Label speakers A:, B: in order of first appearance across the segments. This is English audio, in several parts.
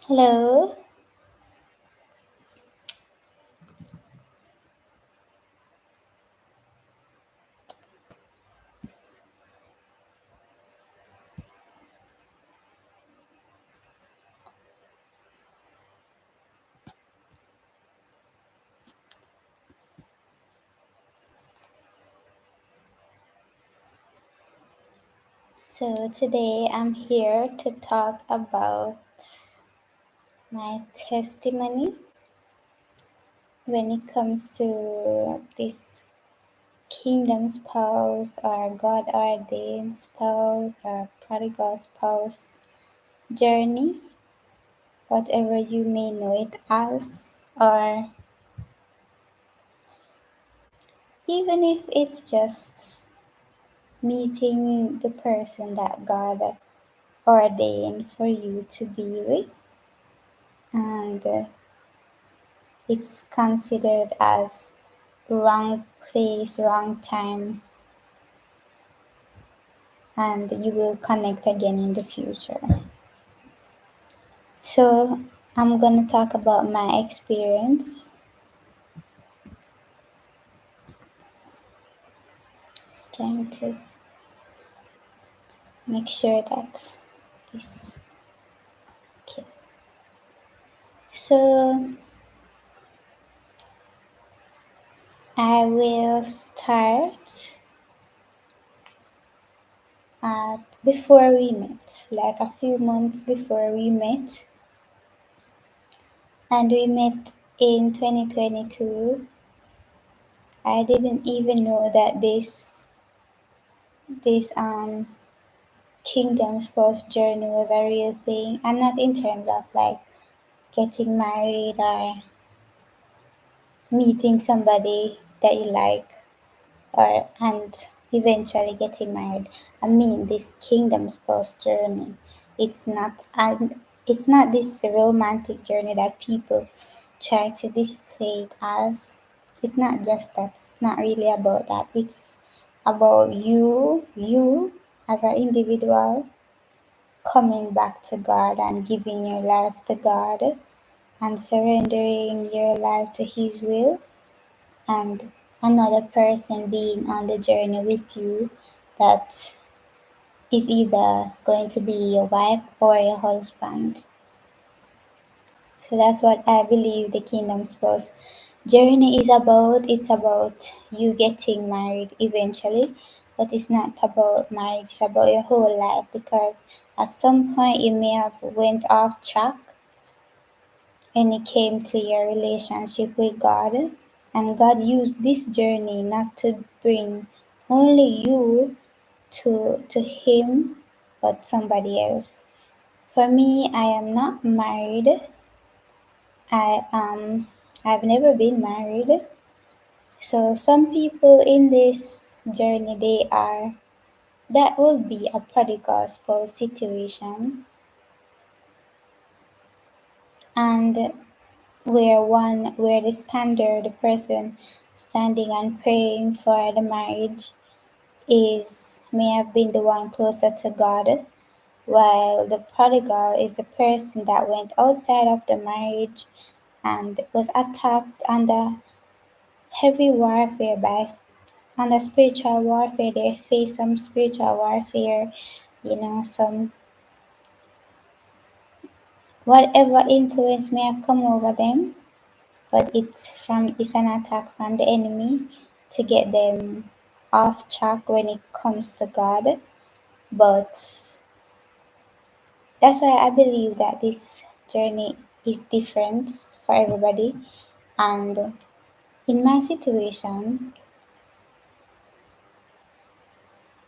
A: Hello. So today I'm here to talk about my testimony when it comes to this kingdom spouse or God ordained spouse or prodigal spouse journey, whatever you may know it as, or even if it's just meeting the person that God ordained for you to be with. And it's considered as wrong place, wrong time, and you will connect again in the future. So, I'm gonna talk about my experience. Just trying to make sure that this okay. So, I will start before we met, like a few months before we met, and we met in 2022. I didn't even know that this kingdom spouse journey was a real thing, and not in terms of like getting married or meeting somebody that you like or and eventually getting married. I mean this kingdom spouse journey. It's not and it's not this romantic journey that people try to display it as. It's not just that. It's not really about that. It's about you as an individual coming back to God and giving your life to God and surrendering your life to His will, and another person being on the journey with you that is either going to be your wife or your husband. So that's what I believe the kingdom spouse journey is about. It's about you getting married eventually, but it's not about marriage, it's about your whole life, because at some point you may have went off track when it came to your relationship with God. And God used this journey not to bring only you to Him, but somebody else. For me, I am not married. I've never been married. So some people in this journey, they are that will be a prodigal spouse situation, and where the standard, the person standing and praying for the marriage is may have been the one closer to God, while the prodigal is the person that went outside of the marriage and was attacked under heavy warfare by under spiritual warfare. They face some spiritual warfare, some whatever influence may have come over them, but it's an attack from the enemy to get them off track when it comes to God. But that's why I believe that this journey is different for everybody. And in my situation,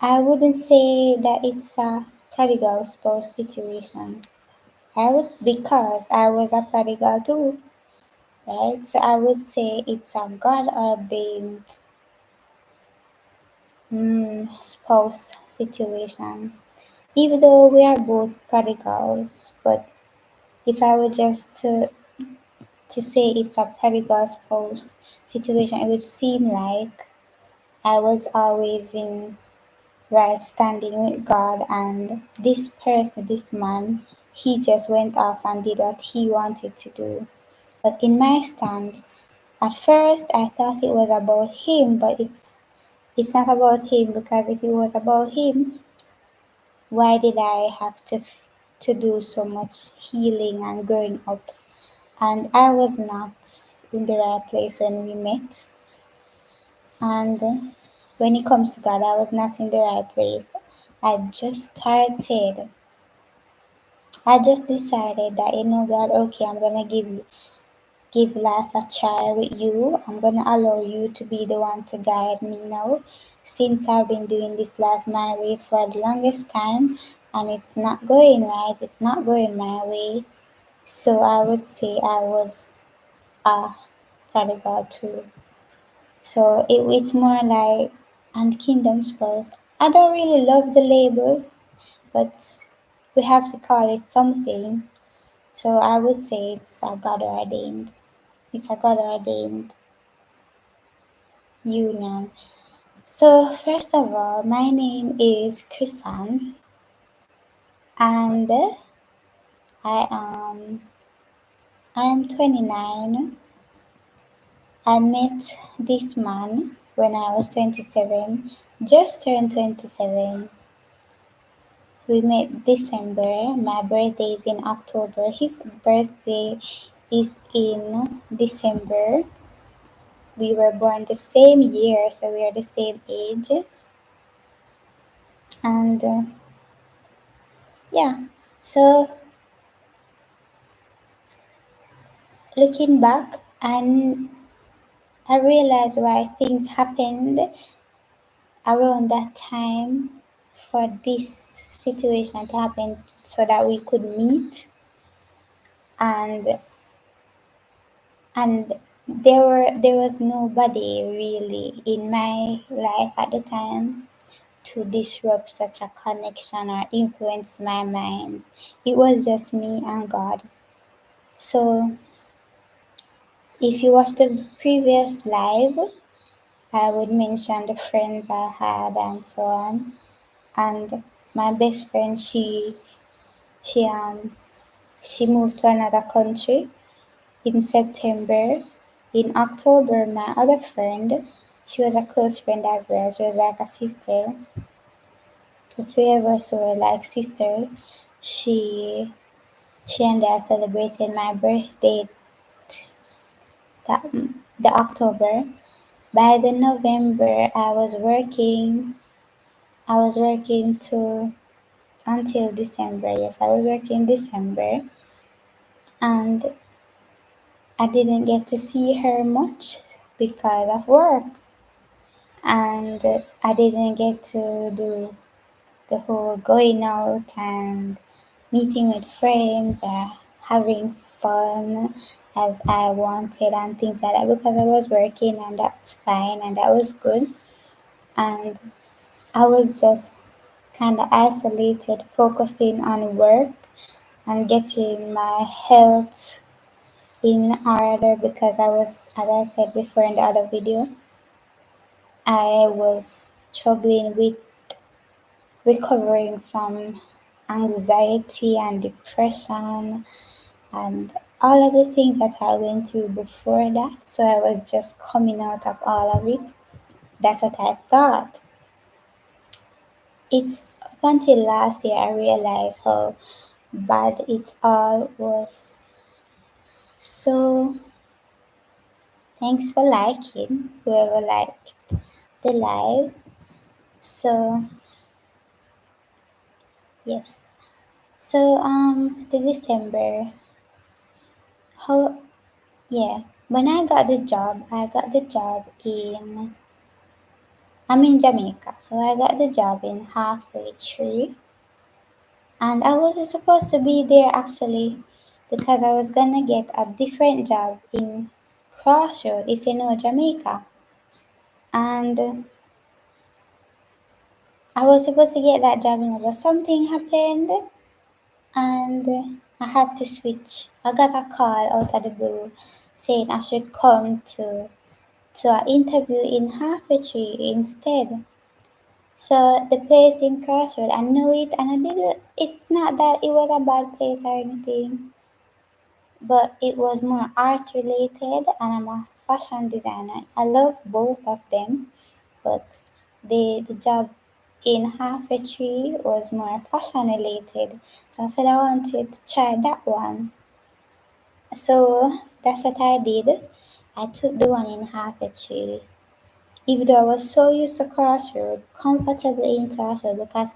A: I wouldn't say that it's a prodigal spouse situation. I would, because I was a prodigal too, right? So I would say it's a God ordained spouse situation. Even though we are both prodigals, but if I were just to say it's a prodigal spouse situation, it would seem like I was always in right standing with God, and this person, this man, he just went off and did what he wanted to do. But in my stand, at first I thought it was about him, but it's not about him, because if it was about him, why did I have to do so much healing and growing up? And I was not in the right place when we met. And when it comes to God, I was not in the right place. I just started. I just decided that, God, okay, I'm gonna give life a try with you. I'm gonna allow you to be the one to guide me now. Since I've been doing this life my way for the longest time, and it's not going right, it's not going my way. So I would say I was a prodigal too. So it's more like, and kingdom spouse. I don't really love the labels, but we have to call it something. So I would say it's a God ordained. It's a God ordained union. So first of all, my name is Chrisan, and I am 29. I met this man when I was 27, just turned 27. We met December. My birthday is in October. His birthday is in December. We were born the same year, so we are the same age. And yeah, so looking back, and I realized why things happened around that time for this situation to happen so that we could meet. And and there was nobody really in my life at the time to disrupt such a connection or influence my mind. It was just me and God. So if you watch the previous live, I would mention the friends I had and so on. And my best friend, she um she moved to another country in September. In October, my other friend, she was a close friend as well. She was like a sister. The three of us were like sisters. She she and I celebrated my birthday that the October. By the November, I was working to until December. Yes, I was working December, and I didn't get to see her much because of work, and I didn't get to do the whole going out and meeting with friends, having fun as I wanted and things like that, because I was working, and that's fine and that was good. And I was just kind of isolated, focusing on work and getting my health in order, because I was, as I said before in the other video, I was struggling with recovering from anxiety and depression and all of the things that I went through before that. So I was just coming out of all of it. That's what I thought. It's up until last year I realized how bad it all was. So thanks for liking, whoever liked the live. So yes. So the December, how, yeah, when I got the job in, I'm in Jamaica, so I got the job in halfway tree, and I wasn't supposed to be there actually, because I was gonna get a different job in Crossroad, if you know Jamaica, and I was supposed to get that job, but something happened, and I had to switch. I got a call out of the blue saying I should come to an interview in halfway tree instead. So the place in Crossroad, I knew it, and I didn't. It's not that it was a bad place or anything, but it was more art related, and I'm a fashion designer. I love both of them, but the job in half a tree was more fashion related. So I said I wanted to try that one. So that's what I did. I took the one in half a tree. Even though I was so used to Crossroad, comfortably in Crossroad because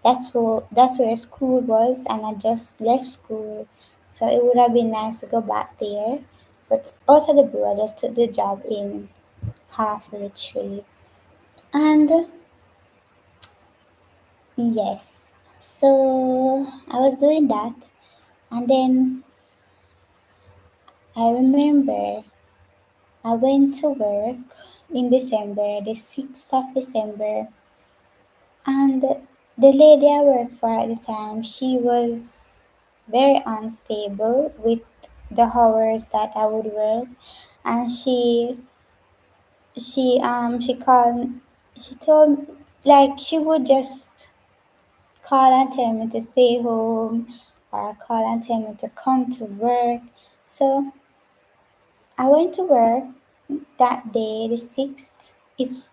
A: that's where school was, and I just left school, so it would have been nice to go back there. But out of the blue, I just took the job in halfway tree, and yes, so I was doing that, and then I remember I went to work in December, the 6th of December. And the lady I worked for at the time, she was very unstable with the hours that I would work, and she called, she told, like, she would just call and tell me to stay home or call and tell me to come to work. So I went to work that day, the 6th. It's,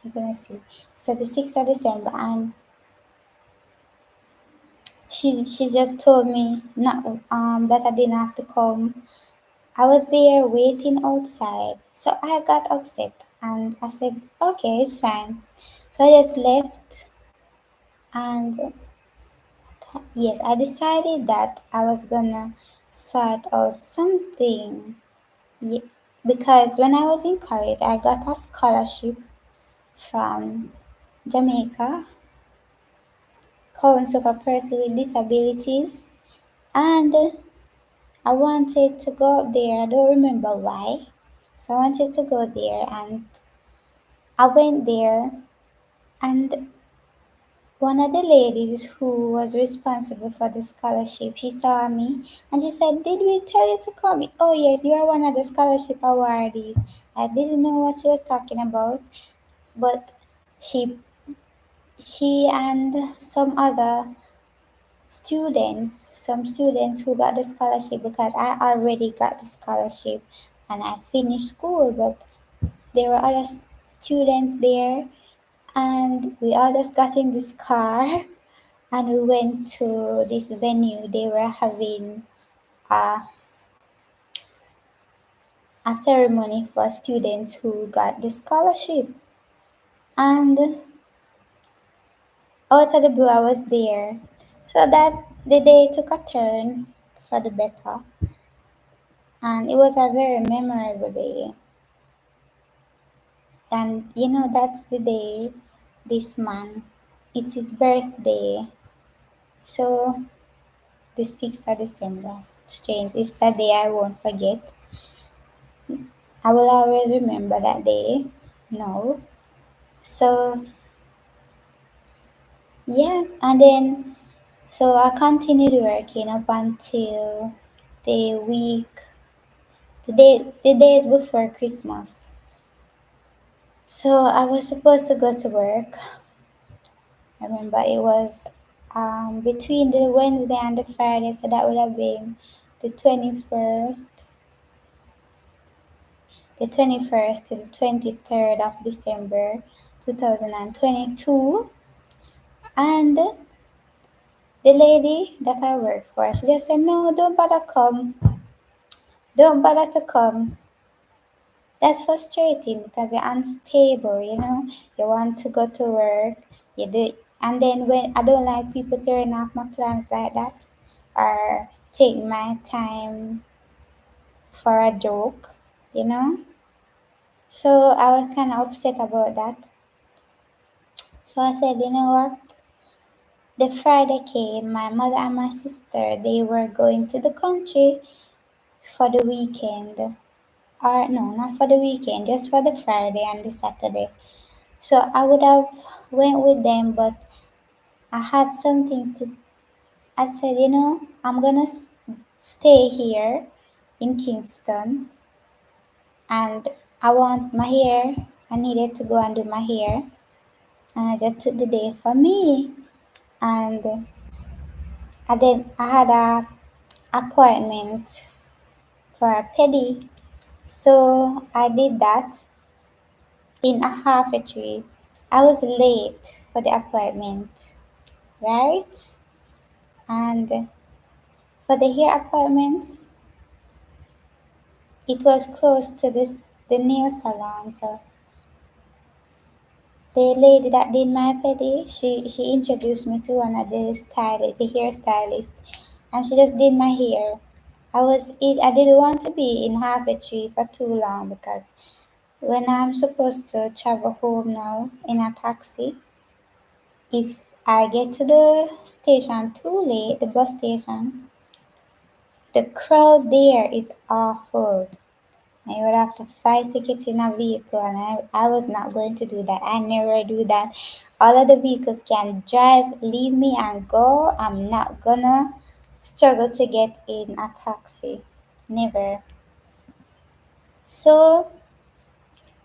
A: I'm gonna see. So the 6th of December, and she just told me not that I didn't have to come. I was there waiting outside, so I got upset and I said, "Okay, it's fine." So I just left, and yes, I decided that I was gonna sort out something. Ye- Because when I was in college, I got a scholarship from Jamaica Council for Persons with Disabilities, and I wanted to go up there. I don't remember why. So I wanted to go there, and I went there, and one of the ladies who was responsible for the scholarship, she saw me and she said, "Did we tell you to come?" "Oh yes, you are one of the scholarship awardees." I didn't know what she was talking about, but she she and some students who got the scholarship, because I already got the scholarship and I finished school, but there were other students there, and we all just got in this car and we went to this venue. They were having a, a ceremony for students who got the scholarship. And out of the blue, I was there. So that the day took a turn for the better, and it was a very memorable day. And that's the day this man, it's his birthday. So the 6th of December. Strange. It's that day I won't forget. I will always remember that day. No. So yeah, and then so I continued working up until the week, the days before Christmas. So I was supposed to go to work. I remember it was between the Wednesday and the Friday, so that would have been the 21st, to the 23rd of December 2022. And the lady that I work for, she just said, "No, don't bother come. Don't bother to come." That's frustrating because you're unstable. You want to go to work, you do, and then when I don't like people throwing off my plans like that, or take my time for a joke. So I was kind of upset about that. So I said, you know what? The Friday came, my mother and my sister, they were going to the country for the weekend. Or no, not for the weekend, just for the Friday and the Saturday. So I would have went with them, but I had something to. I said, I'm gonna stay here in Kingston, and I want my hair. I needed to go and do my hair. and I just took the day for me. And I had a appointment for a pedi, so I did that in a half a tree. I was late for the appointment, right? And for the hair appointments, it was close to the nail salon. So the lady that did my pedi, she introduced me to one of the stylist, the hairstylist, and she just did my hair. I didn't want to be in half a tree for too long because when I'm supposed to travel home now in a taxi, if I get to the station too late, the bus station, the crowd there is awful. I would have to fight to get in a vehicle, and I was not going to do that. I never do that. All of the vehicles can drive, leave me, and go. I'm not gonna struggle to get in a taxi. Never. So,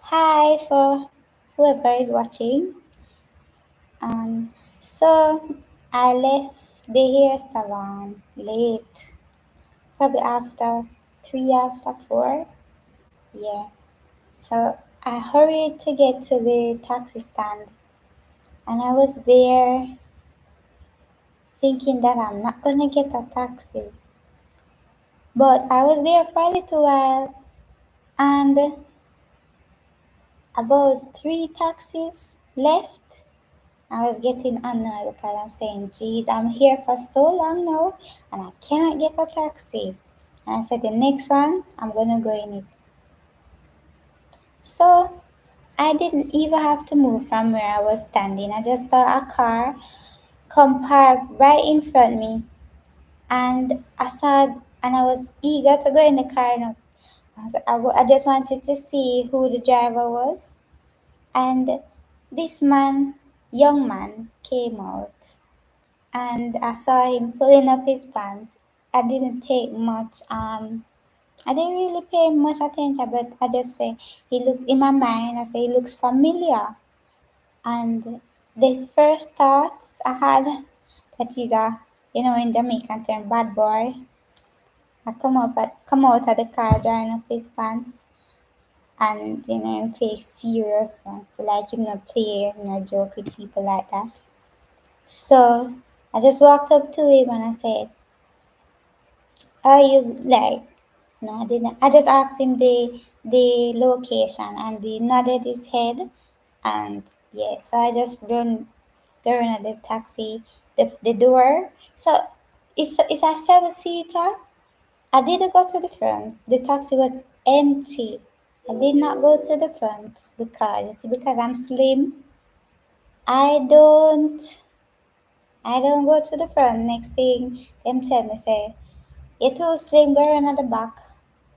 A: hi for whoever is watching. Um, so I left the hair salon late, probably after 4. Yeah. So I hurried to get to the taxi stand, and I was there thinking that I'm not gonna get a taxi. But I was there for a little while, and about 3 taxis left. I was getting annoyed because I'm saying, geez, I'm here for so long now and I cannot get a taxi. And I said, the next one, I'm gonna go in it. So I didn't even have to move from where I was standing. I just saw a car come park right in front of me, and I was eager to go in the car. Now. I just wanted to see who the driver was, and this young man, came out, and I saw him pulling up his pants. I didn't take much. I didn't really pay much attention, but I just say he looked in my mind. I say he looks familiar, and the first thoughts I had that he's a, in Jamaican term, bad boy. I come out of the car drawing up his pants, and in face seriousness, like him not play, joke with people like that. So I just walked up to him and I said, "Are you like?" No, I didn't. I just asked him the location, and he nodded his head, and yeah. So I just go run at the taxi, the door. So it's a 7-seater. I didn't go to the front. The taxi was empty. I did not go to the front because I'm slim. I don't I don't go to the front. Next thing them tell me say, "You too slim, go around at the back,"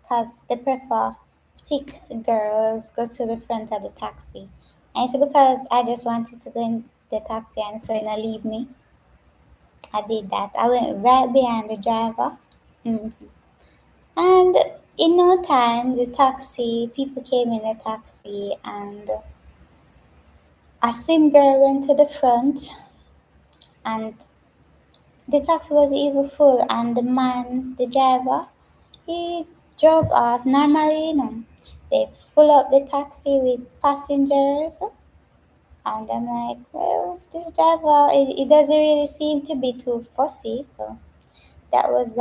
A: cause they prefer thick girls go to the front of the taxi. And it's because I just wanted to go in the taxi and so leave me. I did that. I went right behind the driver. Mhm. And in no time, the taxi, people came in the taxi, and a slim girl went to the front, and the taxi was even full, and the driver, he drove off. Normally, they fill up the taxi with passengers, and I'm like, well, this driver, it doesn't really seem to be too fussy, so that was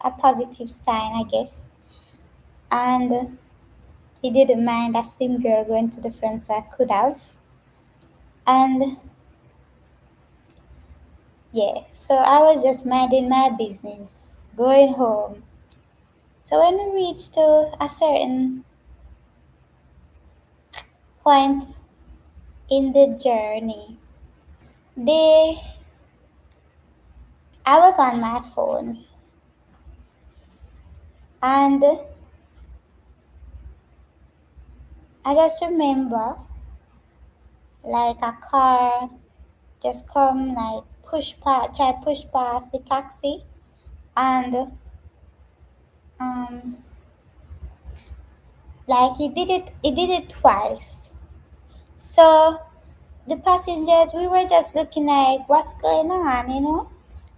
A: a positive sign, I guess. And he didn't mind a slim girl going to the front, so I could have. And yeah, so I was just minding my business, going home. So when we reached to a certain point in the journey, they I was on my phone, and I just remember like a car just come like push past the taxi, and um like he did it twice. So the passengers, we were just looking like, what's going on?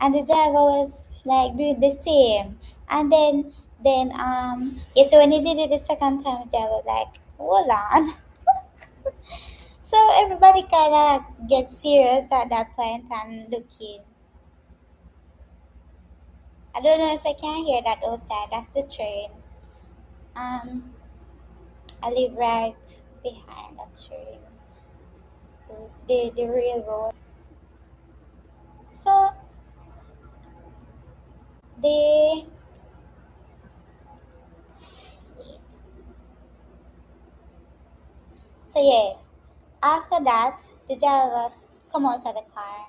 A: And the driver was like doing the same. And then yeah, so when he did it the second time, the driver was like, hold on. So everybody kind of gets serious at that point and looking. I don't know if I can hear that outside. That's the train. Um, I live right behind the train, the railroad. So they, so yeah. After that, the drivers come out of the car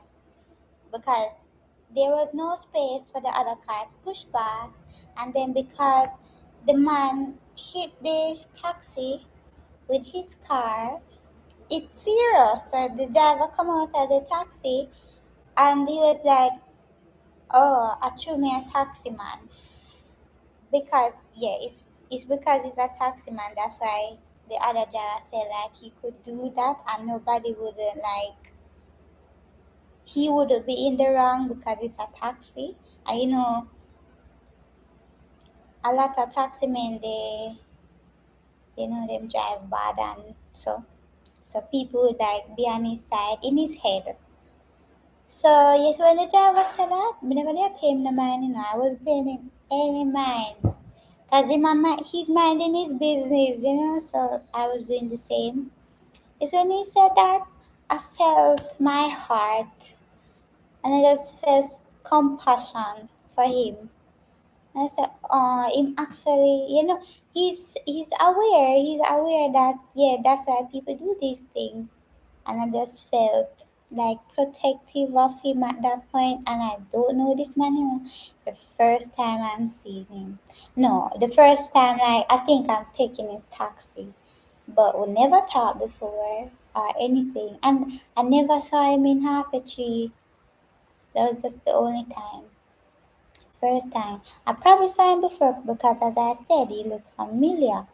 A: because there was no space for the other car to push past, and then because the man hit the taxi with his car, it's zero. So the driver come out of the taxi and he was like, "Oh, I threw me a taxi man." Because yeah, it's because he's a taxi man. That's why the other driver felt like he could do that, and nobody would like he would be in the wrong because it's a taxi. And a lot of taxi men them drive bad, and so people would like be on his side in his head. So yes, when the driver said that, me never did pay him no mind. I was paying him any mind. Cause he's minding his business. So I was doing the same. It's when he said that I felt my heart, and I just felt compassion for him. I said, oh, him actually, he's aware that yeah, that's why people do these things, and I just felt like protective of him at that point, and I don't know this man. It's the first time I'm seeing him. No, the first time like I think I'm taking his taxi, but we never talked before or anything, and I never saw him in half a tree. That was just the only time. First time. I probably saw him before because, as I said, he looked familiar.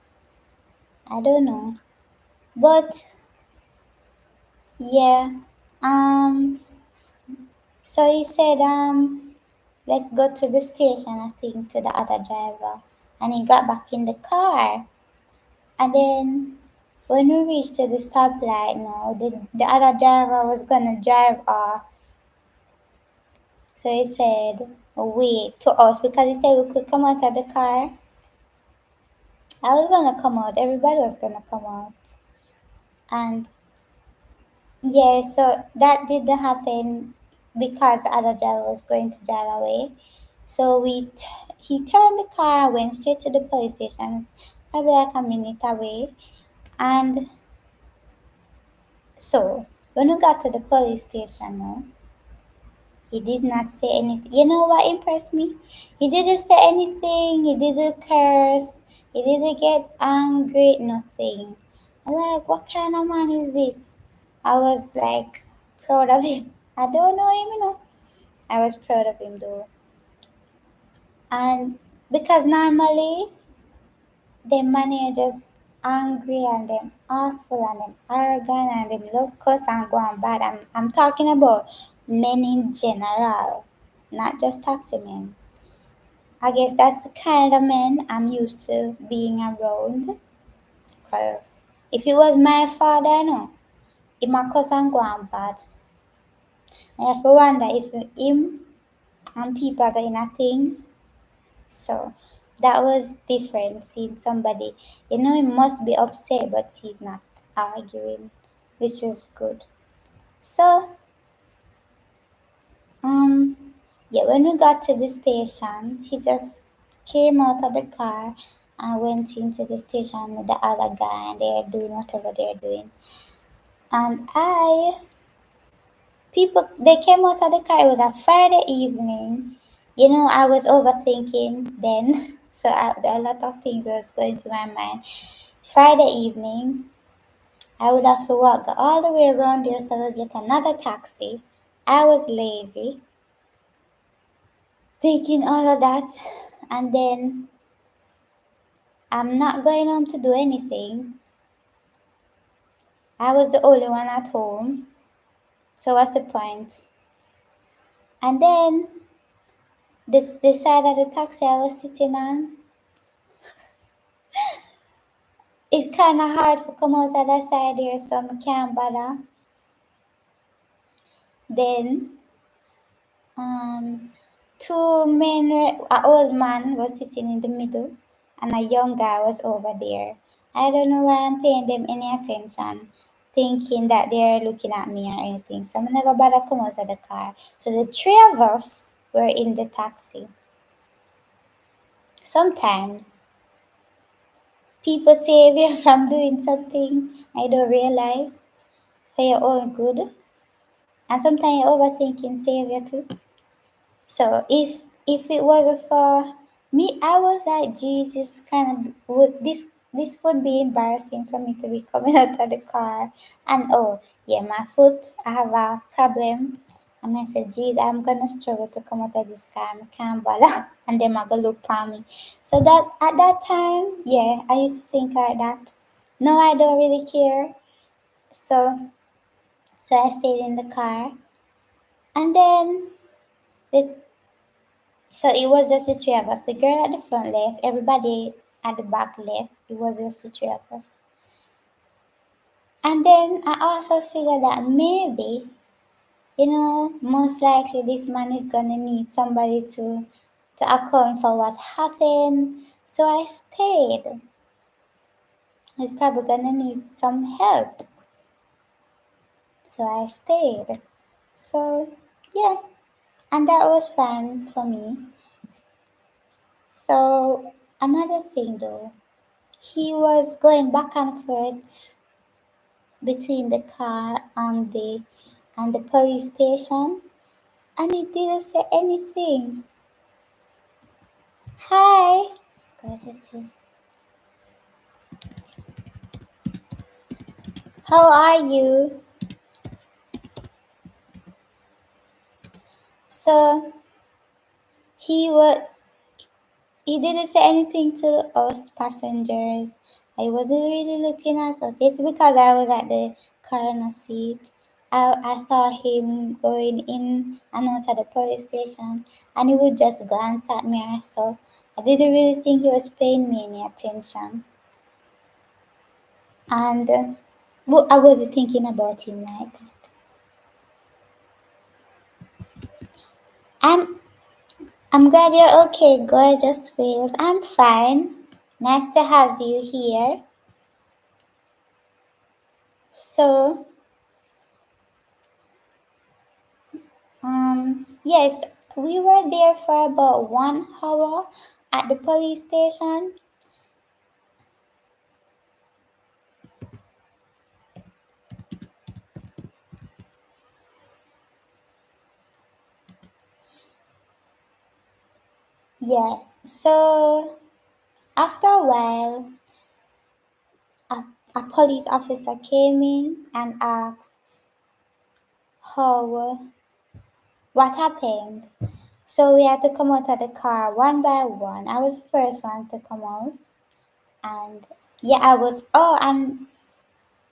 A: I don't know. But, yeah. Um, so he said, let's go to the station, I think, to the other driver. And he got back in the car. And then, when we reached to the stoplight, no, the other driver was gonna drive off. So he said, wait to us because he said we could come out of the car. I was gonna come out, everybody was gonna come out. And yeah, so that didn't happen because the other driver was going to drive away. So he turned the car, went straight to the police station, probably like a minute away. And so when we got to the police station, no, he did not say anything. You know what impressed me? He didn't say anything. He didn't curse. He didn't get angry. Nothing. I'm like, what kind of man is this? I was like proud of him. I don't know him. I was proud of him though. And because normally the money are just angry and them awful and them arrogant and them love cuss and go on bad. I'm talking about men in general, not just taxi men. I guess that's the kind of men I'm used to being around. Cause if it was my father, no, if my cousin go on bad, I have to wonder if him and people are going at things. So that was different seeing somebody, he must be upset, but he's not arguing, which is good. So, um, yeah, when we got to the station, he just came out of the car and went into the station with the other guy, and they're doing whatever they're doing. And people, they came out of the car. It was a Friday evening. I was overthinking then, so a lot of things was going through my mind. Friday evening, I would have to walk all the way around there so I could get another taxi. I was lazy, taking all of that, and then I'm not going home to do anything. I was the only one at home. So what's the point? And then the side of the taxi I was sitting on, it's kind of hard to come out of that side here, so I can't bother. Then um, two men, an old man was sitting in the middle, and a young guy was over there. I don't know why I'm paying them any attention, thinking that they're looking at me or anything. So I never bother come out of the car. So the three of us were in the taxi. Sometimes people save you from doing something I don't realize for your own good, and sometimes overthinking save you too. So if it wasn't for me, I was like, Jesus, kind of would this would be embarrassing for me to be coming out of the car, and oh yeah, my foot, I have a problem. And I said, geez, I'm gonna struggle to come out of this car. I can't bother. And then I go look for me. So that at that time, yeah, I used to think like that. No, I don't really care. So I stayed in the car, and then the so it was just the three of us. The girl at the front left, everybody at the back left. It was just the three of us. And then I also figured that maybe, most likely this man is gonna need somebody to account for what happened. So I stayed. He's probably gonna need some help. So I stayed. So yeah, and that was fun for me. So another thing though, he was going back and forth between the car and the police station, and he didn't say anything. Hi. Gorgeous. How are you? So he he didn't say anything to us passengers. I wasn't really looking at us. It's because I was at the corner seat. I saw him going in and out of the police station, and he would just glance at me or so. I didn't really think he was paying me any attention. And I wasn't thinking about him like that. I'm, I'm glad you're okay, gorgeous whales. I'm fine. Nice to have you here. So, yes, we were there for about 1 hour at the police station. Yeah, so after a while, a, a police officer came in and asked how what happened. So we had to come out of the car one by one. I was the first one to come out, and yeah, I was. Oh, and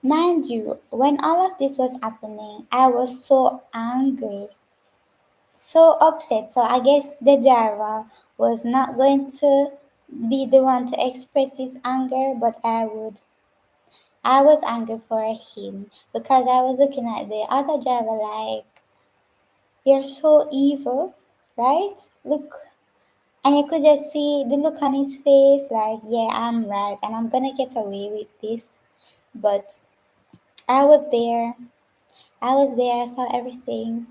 A: mind you, when all of this was happening, I was so angry, so upset. So I guess the driver was not going to be the one to express his anger, but I would. I was angry for him because I was looking at the other driver like, you're so evil, right? Look, and you could just see the look on his face like, yeah, I'm right and I'm gonna get away with this. But I was there. I was there. I saw everything.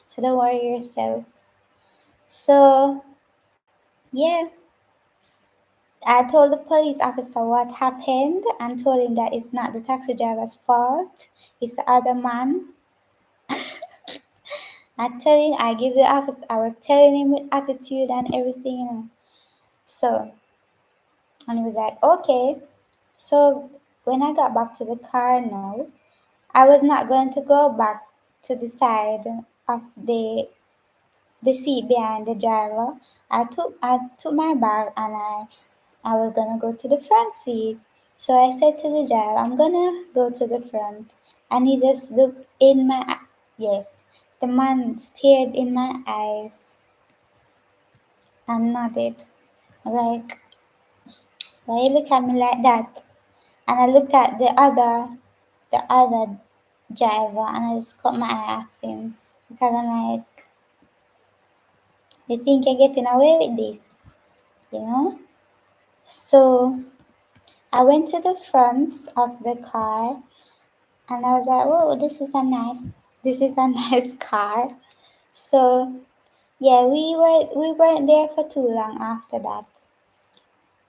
A: So don't worry yourself. So, yeah, I told the police officer what happened and told him that it's not the taxi driver's fault. It's the other man. I give the officer, I was telling him with attitude and everything. So, and he was like, okay. So when I got back to the car now, I was not going to go back to the side of the seat behind the driver. I took my bag and I was gonna go to the front seat. So I said to the driver, I'm gonna go to the front. And he just looked in my yes. The man stared in my eyes and nodded. Like, why you look at me like that? And I looked at the other driver and I just cut my eye off him because I'm like, you think you're getting away with this, you know? So I went to the front of the car and I was like, "Whoa, this is a nice car." So yeah, we weren't there for too long after that.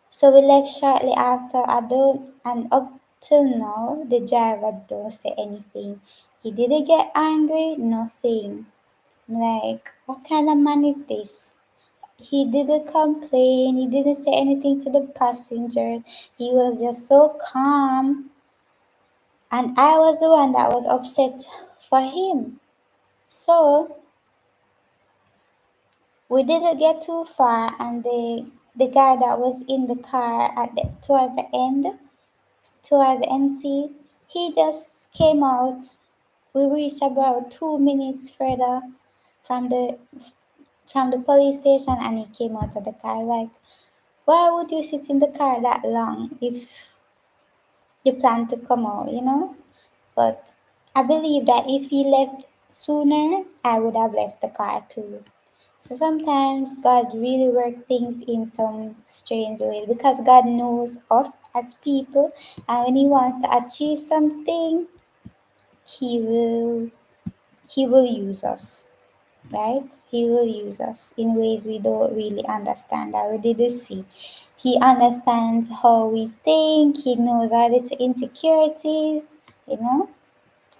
A: So we left shortly after. I don't, and up till now, the driver don't say anything. He didn't get angry, nothing. Like, what kind of man is this? He didn't complain. He didn't say anything to the passengers. He was just so calm. And I was the one that was upset for him. So we didn't get too far, and the guy that was in the car towards the end seat, he just came out. We reached about 2 minutes further from the police station, and he came out of the car. Like, why would you sit in the car that long if you plan to come out, you know? But I believe that if he left sooner, I would have left the car too. So sometimes God really works things in some strange way because God knows us as people, and when He wants to achieve something, He will He will use us, right? He will use us in ways we don't really understand or didn't see. He understands how we think. He knows our little insecurities, you know.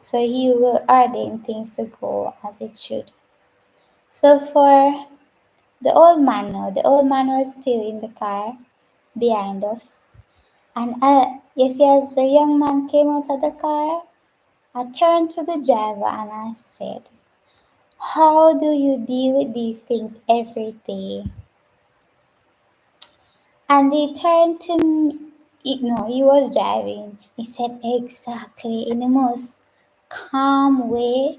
A: So He will ordain things to go as it should. So for the old man was still in the car behind us. And yes, as the young man came out of the car, I turned to the driver and I said, how do you deal with these things every day? And he turned to me, no, he was driving. He said, exactly, in the most calm way,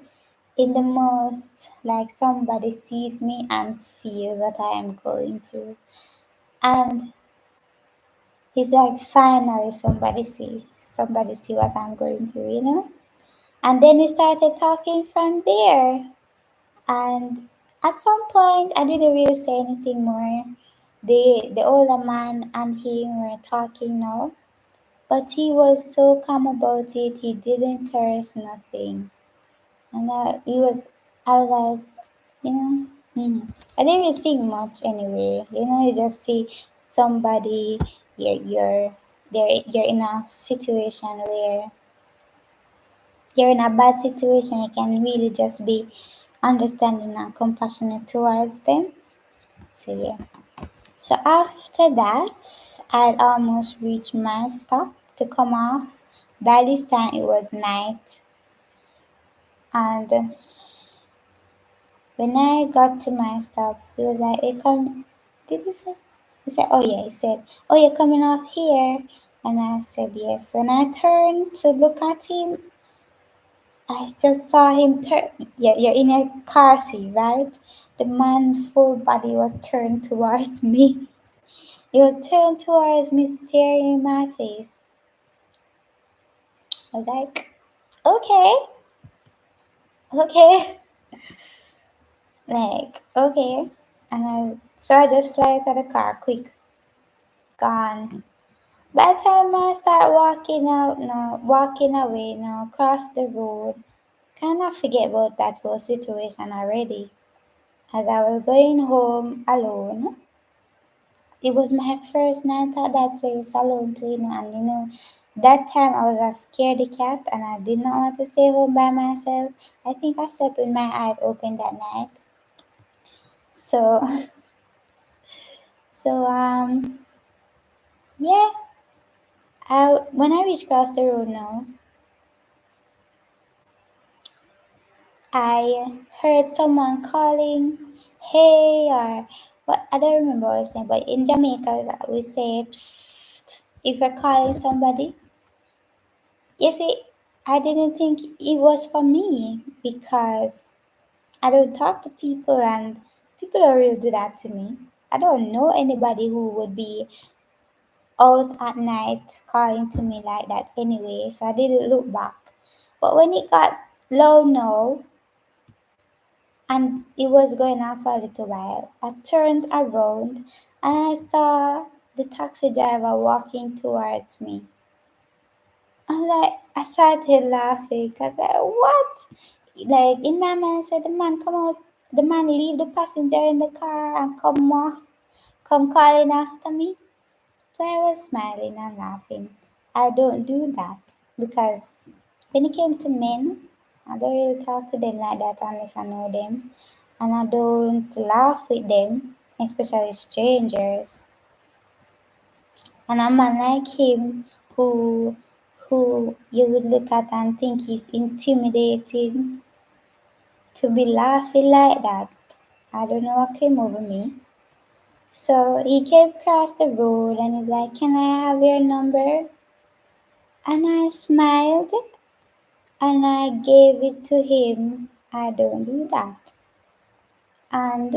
A: in the most like somebody sees me and feels what I am going through. And he's like, finally, somebody see what I'm going through, you know? And then we started talking from there. And at some point, I didn't really say anything more. The older man and him were talking now, but he was so calm about it. He didn't curse, nothing. And I was like, you know, I didn't really think much anyway. You know, you just see somebody, you're in a situation where you're in a bad situation. You can really just be understanding and compassionate towards them. So yeah. So after that, I'd almost reached my stop to come off. By this time, it was night, and when I got to my stop, he was like, "Hey, come." Did he say? He said, "Oh yeah." He said, "Oh, you're coming off here," and I said, "Yes." When I turned to look at him, I just saw him turn. Yeah, you're in a car seat, right? The man full body was turned towards me. He was turned towards me, staring in my face. I was like, okay, okay, like, okay. So I just fly out of the car, quick, gone. By the time I start walking out now, walking away now, cross the road, kind of forget about that whole situation already. As I was going home alone, it was my first night at that place alone too, and that time I was a scaredy cat and I did not want to stay home by myself. I think I slept with my eyes open that night. So so yeah, when I reached across the road now, I heard someone calling, hey, or what, I don't remember what it's saying, but in Jamaica we say psst. if you're calling somebody. You see, I didn't think it was for me because I don't talk to people and people don't really do that to me. I don't know anybody who would be out at night calling to me like that anyway, so I didn't look back. But when it got low now and it was going on for a little while, I turned around and I saw the taxi driver walking towards me. I'm like, I started laughing because, like, what? Like, in my mind, I said, the man come out, the man leave the passenger in the car and come off, come calling after me. So I was smiling and laughing. I don't do that because when it came to men, I don't really talk to them like that unless I know them. And I don't laugh with them, especially strangers. And a man like him who you would look at and think he's intimidating to be laughing like that. I don't know what came over me. So he came across the road and he's like, "Can I have your number?" And I smiled and I gave it to him. I don't do that. And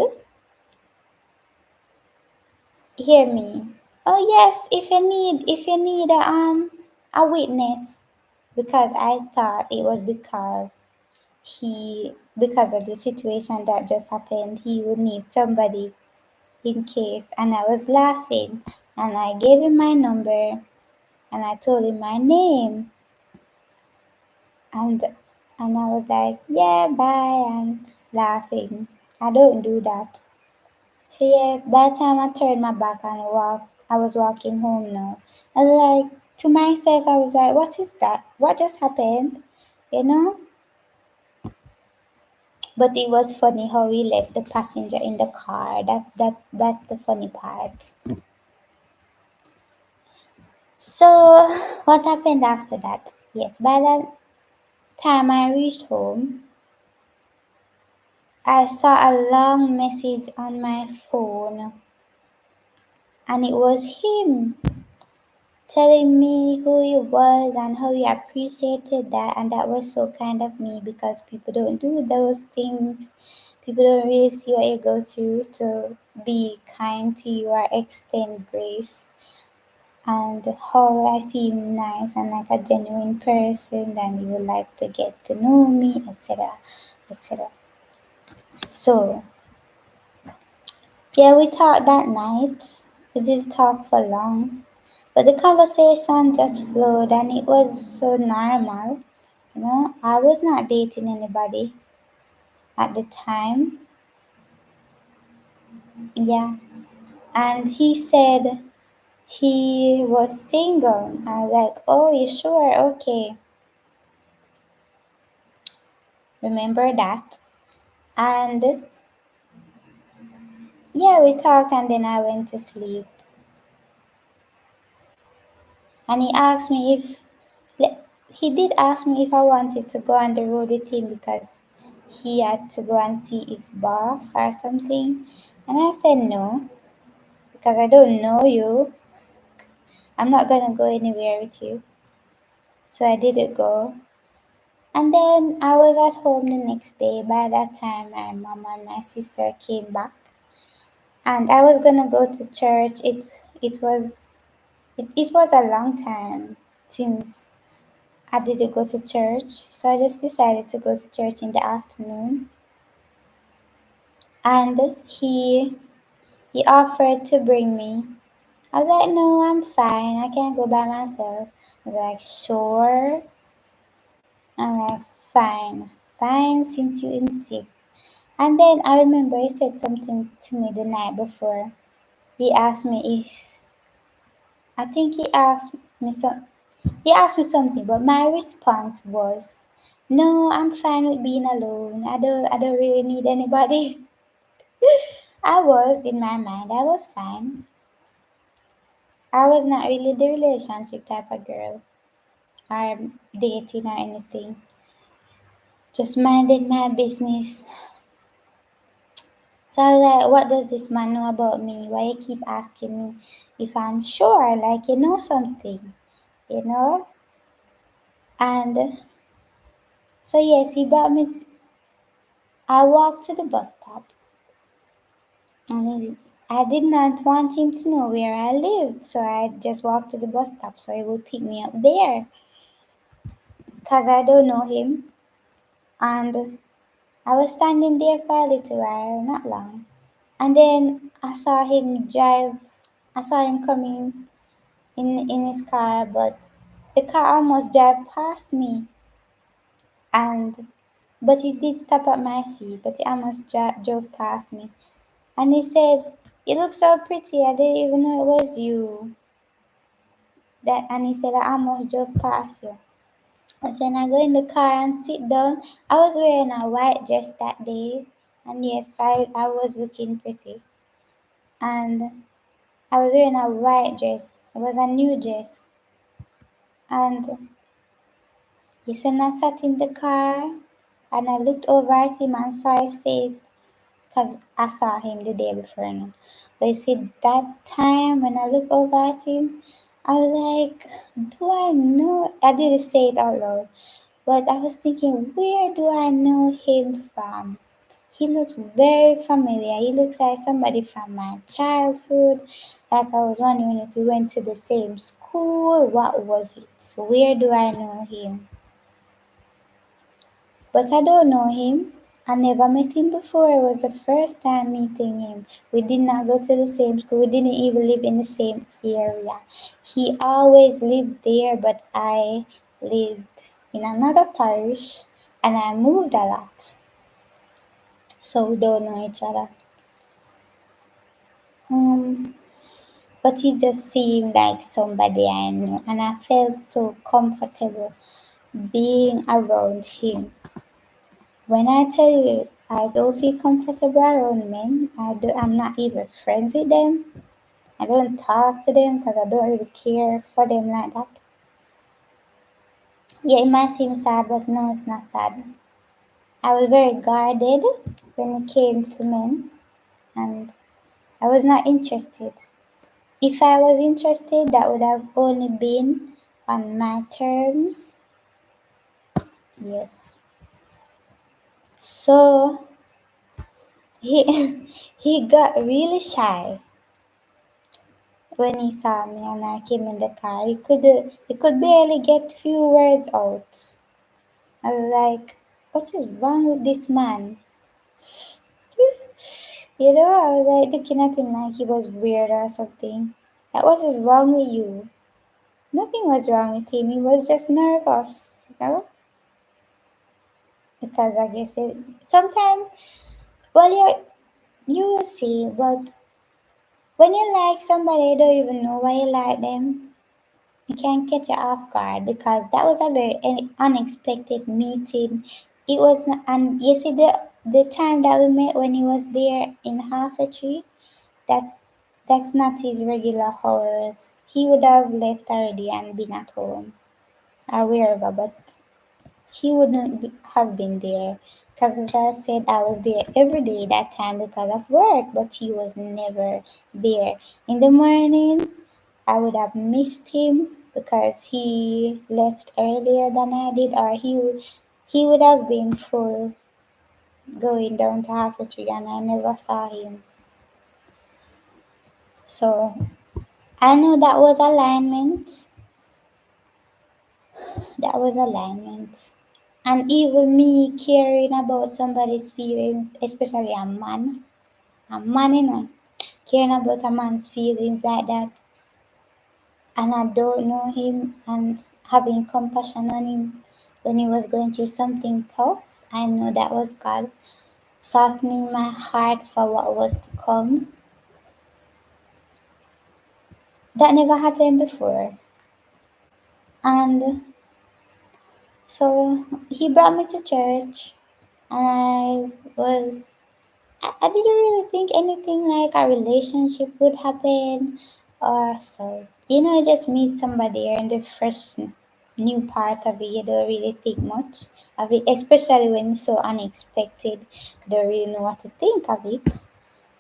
A: hear me. Oh yes, if you need a witness, because I thought it was because of the situation that just happened, he would need somebody in case. And I was laughing and I gave him my number and I told him my name and I was like, yeah, bye, and laughing. I don't do that. So yeah, by the time I turned my back and I was walking home now. I was like, to myself, I was like, what is that? What just happened? You know? But it was funny how we left the passenger in the car. That's the funny part. So what happened after that? Yes, by the time I reached home, I saw a long message on my phone and it was him telling me who he was and how he appreciated that, and that was so kind of me because people don't do those things. People don't really see what you go through to be kind to you or extend grace, and how I seem nice and like a genuine person and you would like to get to know me, etc., etc. So yeah, we talked that night. We didn't talk for long, but the conversation just flowed and it was so normal. You know, I was not dating anybody at the time. Yeah. And he said he was single. I was like, oh, you sure? Okay. Remember that. And yeah, we talked and then I went to sleep. And he asked me if he did ask me if I wanted to go on the road with him because he had to go and see his boss or something. And I said no, because I don't know you. I'm not gonna go anywhere with you. So I didn't go. And then I was at home the next day. By that time, my mom and my sister came back. And I was gonna go to church. It was a long time since I didn't go to church, so I just decided to go to church in the afternoon. And he offered to bring me. I was like, no, I'm fine. I can go by myself. I was like, sure. I'm like, fine, fine, since you insist. And then I remember he said something to me the night before. He asked me if I think he asked me something, but my response was, "No, I'm fine with being alone. I don't really need anybody." I was in my mind, I was fine. I was not really the relationship type of girl or dating or anything. Just minding my business. So I was like, what does this man know about me? Why you keep asking me if I'm sure? Like, you know something, you know? And so, yes, he brought me. I walked to the bus stop, and I did not want him to know where I lived. So I just walked to the bus stop so he would pick me up there because I don't know him. And I was standing there for a little while, not long. And then I saw him coming in his car, but the car almost drove past me. And but he did stop at my feet, but he almost drove past me. And he said, "You look so pretty. I didn't even know it was you." And he said, "I almost drove past you." And so when I go in the car and sit down, I was wearing a white dress that day. And yes, I was looking pretty. And I was wearing a white dress. It was a new dress. And yes, when I sat in the car and I looked over at him and saw his face, because I saw him the day before. No? But you see, that time when I looked over at him, I was like, do I know? I didn't say it out loud, but I was thinking, where do I know him from? He looks very familiar. He looks like somebody from my childhood. Like I was wondering if we went to the same school. What was it? Where do I know him? But I don't know him. I never met him before. It was the first time meeting him. We did not go to the same school. We didn't even live in the same area. He always lived there, but I lived in another parish and I moved a lot. So we don't know each other. Um, but he just seemed like somebody I knew, and I felt so comfortable being around him. When I tell you I don't feel comfortable around men, I'm not even friends with them. I don't talk to them because I don't really care for them like that. Yeah, it might seem sad, but no, it's not sad. I was very guarded when it came to men, and I was not interested. If I was interested, that would have only been on my terms. Yes. So he he got really shy when he saw me and I came in the car. He could barely get few words out. I was like, what is wrong with this man? I was like looking at him like he was weird or something. Like, what is wrong with you? Nothing was wrong with him. He was just nervous. Because I guess sometimes, well, you will see, but when you like somebody, you don't even know why you like them. You can catch you off guard because that was a very unexpected meeting. It was, and you see the time that we met when he was there in half a tree. That's that's not his regular hours. He would have left already and been at home or wherever, but he wouldn't have been there because, as I said, I was there every day that time because of work, but he was never there. In the mornings, I would have missed him because he left earlier than I did, or he would have been full going down to Tree, and I never saw him. So I know that was alignment. That was alignment. And even me caring about somebody's feelings, especially a man, caring about a man's feelings like that, and I don't know him and having compassion on him when he was going through something tough, I know that was God softening my heart for what was to come. That never happened before. And so he brought me to church, and I didn't really think anything like a relationship would happen or so. Just meet somebody and the first new part of it, you don't really think much of it, especially when it's so unexpected. You don't really know what to think of it.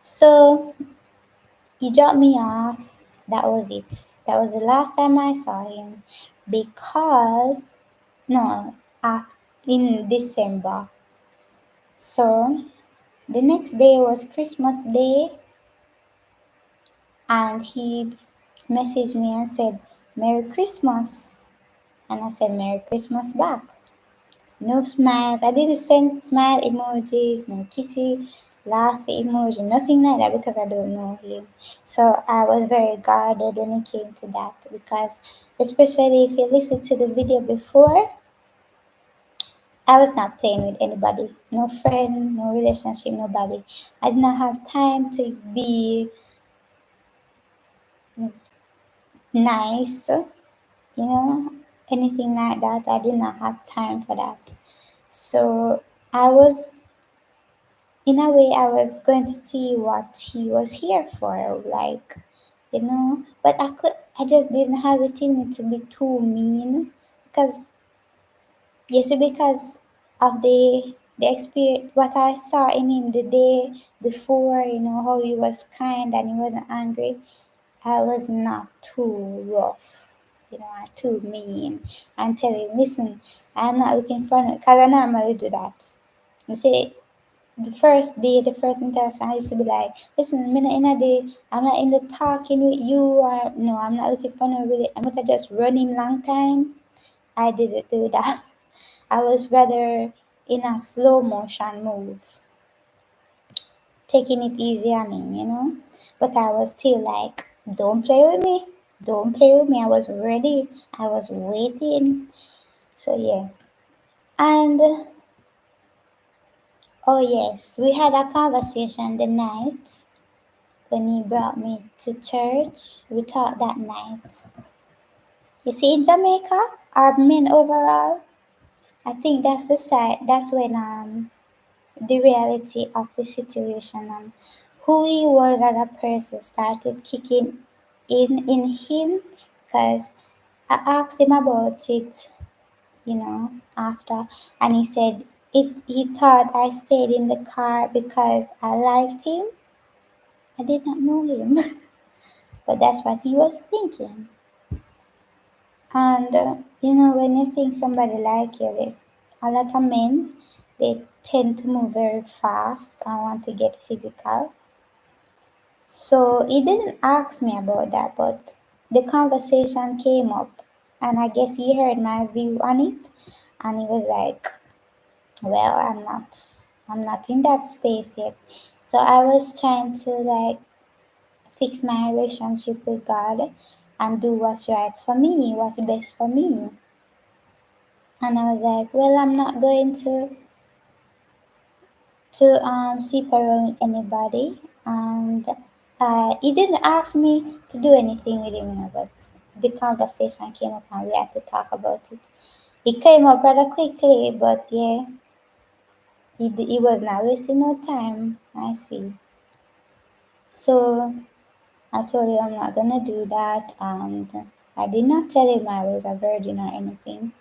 A: So he dropped me off. That was it. That was the last time I saw him because no, in December. So the next day was Christmas Day, and he messaged me and said, Merry Christmas. And I said, Merry Christmas back. No smiles. I didn't send smile emojis, no kissy, laugh emoji, nothing like that because I don't know him. So I was very guarded when it came to that because, especially if you listen to the video before, I was not playing with anybody. No friend, no relationship, nobody. I did not have time to be nice, you know, anything like that. I did not have time for that. So I was, in a way, I was going to see what he was here for, like, but I just didn't have it in me to be too mean because, yes, because of the experience, what I saw in him the day before, how he was kind and he wasn't angry. I was not too rough, too mean, and tell him, listen, I'm not looking for it, because I normally do that. You see, the first day, the first interaction, I used to be like, listen, I'm not in the talking with you, or no, I'm not looking for no really, I'm gonna just run him long time. I didn't do that. I was rather in a slow motion move, taking it easy on him. But I was still like, don't play with me. Don't play with me. I was ready. I was waiting. So yeah. And oh yes, we had a conversation the night when he brought me to church. We talked that night. You see, in Jamaica, our men overall, I think that's the side. That's when the reality of the situation and who he was as a person started kicking in him because I asked him about it, after, and he said he thought I stayed in the car because I liked him. I did not know him, but that's what he was thinking. And when you think somebody like you, a lot of men, they tend to move very fast and want to get physical. So he didn't ask me about that, but the conversation came up, and I guess he heard my view on it, and he was like, "Well, I'm not in that space yet." So I was trying to like fix my relationship with God and do what's right for me, what's best for me. And I was like, "Well, I'm not going to sleep around anybody," and he didn't ask me to do anything with him, but the conversation came up and we had to talk about it. It came up rather quickly, but yeah, he was not wasting no time. I see. So I told him I'm not gonna do that, and I did not tell him I was a virgin or anything.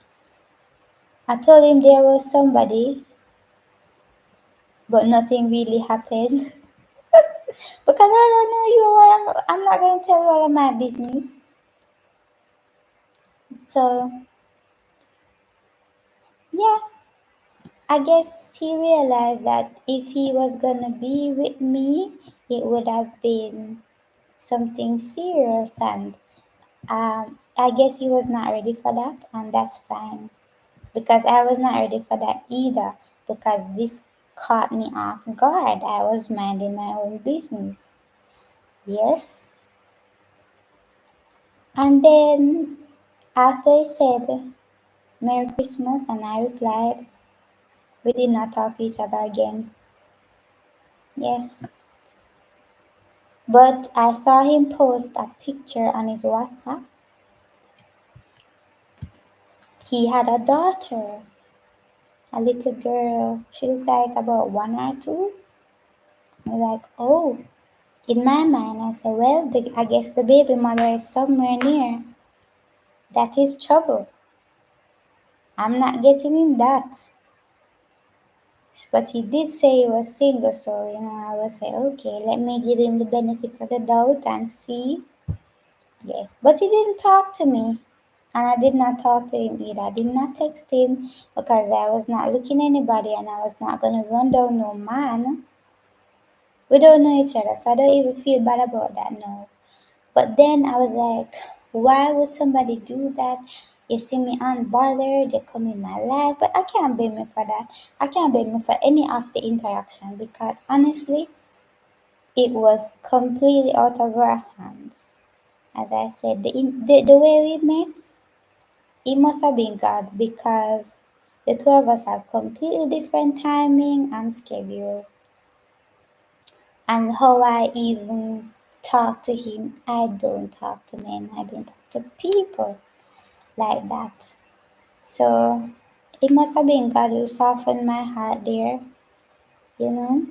A: I told him there was somebody, but nothing really happened. Because I don't know you, I'm not going to tell you all of my business. So, yeah, I guess he realized that if he was going to be with me, it would have been something serious. And I guess he was not ready for that, and that's fine. Because I was not ready for that either, because this caught me off guard. I was minding my own business. Yes. And then after he said, Merry Christmas, and I replied, we did not talk to each other again. Yes. But I saw him post a picture on his WhatsApp. He had a daughter, a little girl. She looked like about 1 or 2. I was like, oh. In my mind, I said, well, I guess the baby mother is somewhere near. That is trouble. I'm not getting in that. But he did say he was single, so I was like, okay, let me give him the benefit of the doubt and see. Yeah, but he didn't talk to me, and I did not talk to him either. I did not text him because I was not looking anybody, and I was not gonna run down no man. We don't know each other, so I don't even feel bad about that now. But then I was like, why would somebody do that? You see me unbothered, they come in my life, but I can't blame me for that. I can't blame me for any of the interaction because honestly, it was completely out of our hands. As I said, the way we met, it must have been God because the two of us have completely different timing and schedule. And how I even talk to him, I don't talk to men, I don't talk to people like that. So it must have been God who softened my heart there, you know.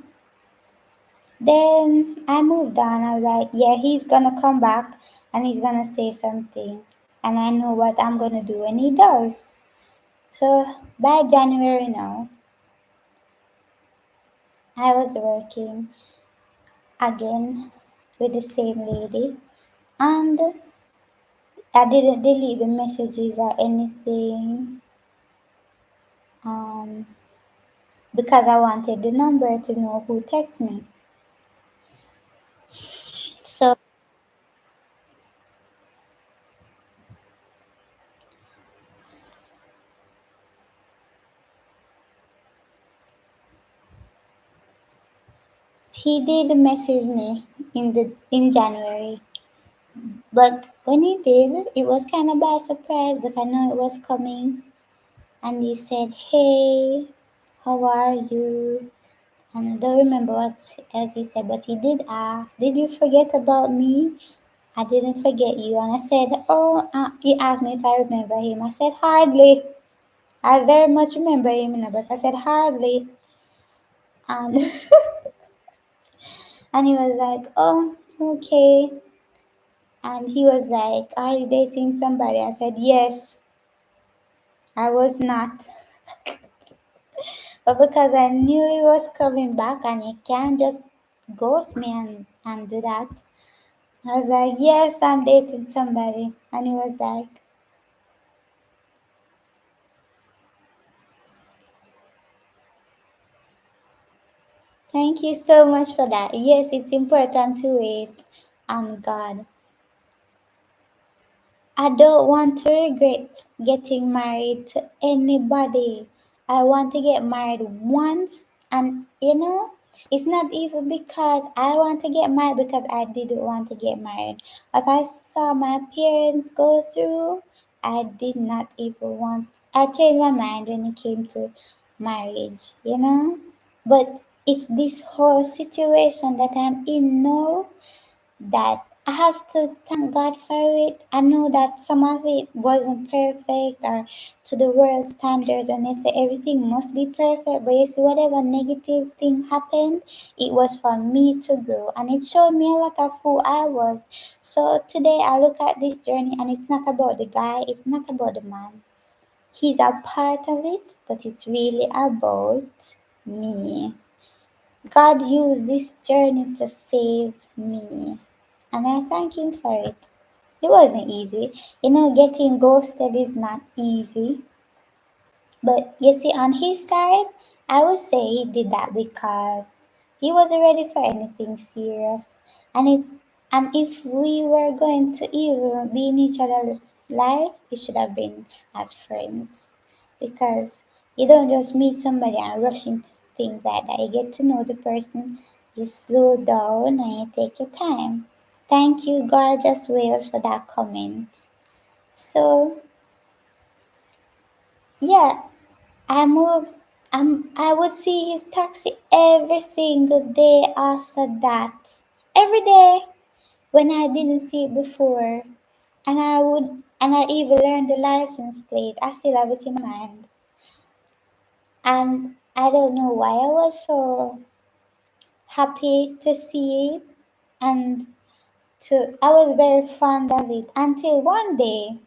A: Then I moved on. I was like, yeah, he's gonna come back and he's gonna say something. And I know what I'm gonna do when he does. So by January now, I was working again with the same lady and I didn't delete the messages or anything um, because I wanted the number to know who texts me. So he did message me in January, but when he did, it was kind of by surprise. But I know it was coming, and he said, "Hey, how are you?" And I don't remember what else he said, but he did ask, "Did you forget about me?" I didn't forget you. And I said, "Oh," he asked me if I remember him. I said, "Hardly." I very much remember him, but I said, "Hardly." And, and he was like, "Oh, okay." And he was like, "Are you dating somebody?" I said, "Yes." I was not. But because I knew he was coming back and he can't just ghost me and do that, I was like, "Yes, I'm dating somebody." And he was like, "Thank you so much for that. Yes, it's important to wait on God. I don't want to regret getting married to anybody. I want to get married once, and it's not even because I want to get married because I didn't want to get married. What I saw my parents go through, I did not even want. I changed my mind when it came to marriage. But it's this whole situation that I'm in now that I have to thank God for it. I know that some of it wasn't perfect or to the world standards when they say everything must be perfect, but you see, whatever negative thing happened, it was for me to grow and it showed me a lot of who I was. So today I look at this journey and it's not about the guy, it's not about the man. He's a part of it, but it's really about me. God used this journey to save me, and I thank Him for it. It wasn't easy. Getting ghosted is not easy. But you see, on his side, I would say he did that because he wasn't ready for anything serious. And if we were going to even be in each other's life, it should have been as friends. Because you don't just meet somebody and rush into things like that. You get to know the person, you slow down and you take your time. Thank you, Gorgeous Wales, for that comment. So yeah, I moved. I would see his taxi every single day after that. Every day when I didn't see it before. And I even learned the license plate. I still have it in my mind. And I don't know why I was so happy to see it. And I was very fond of it until one day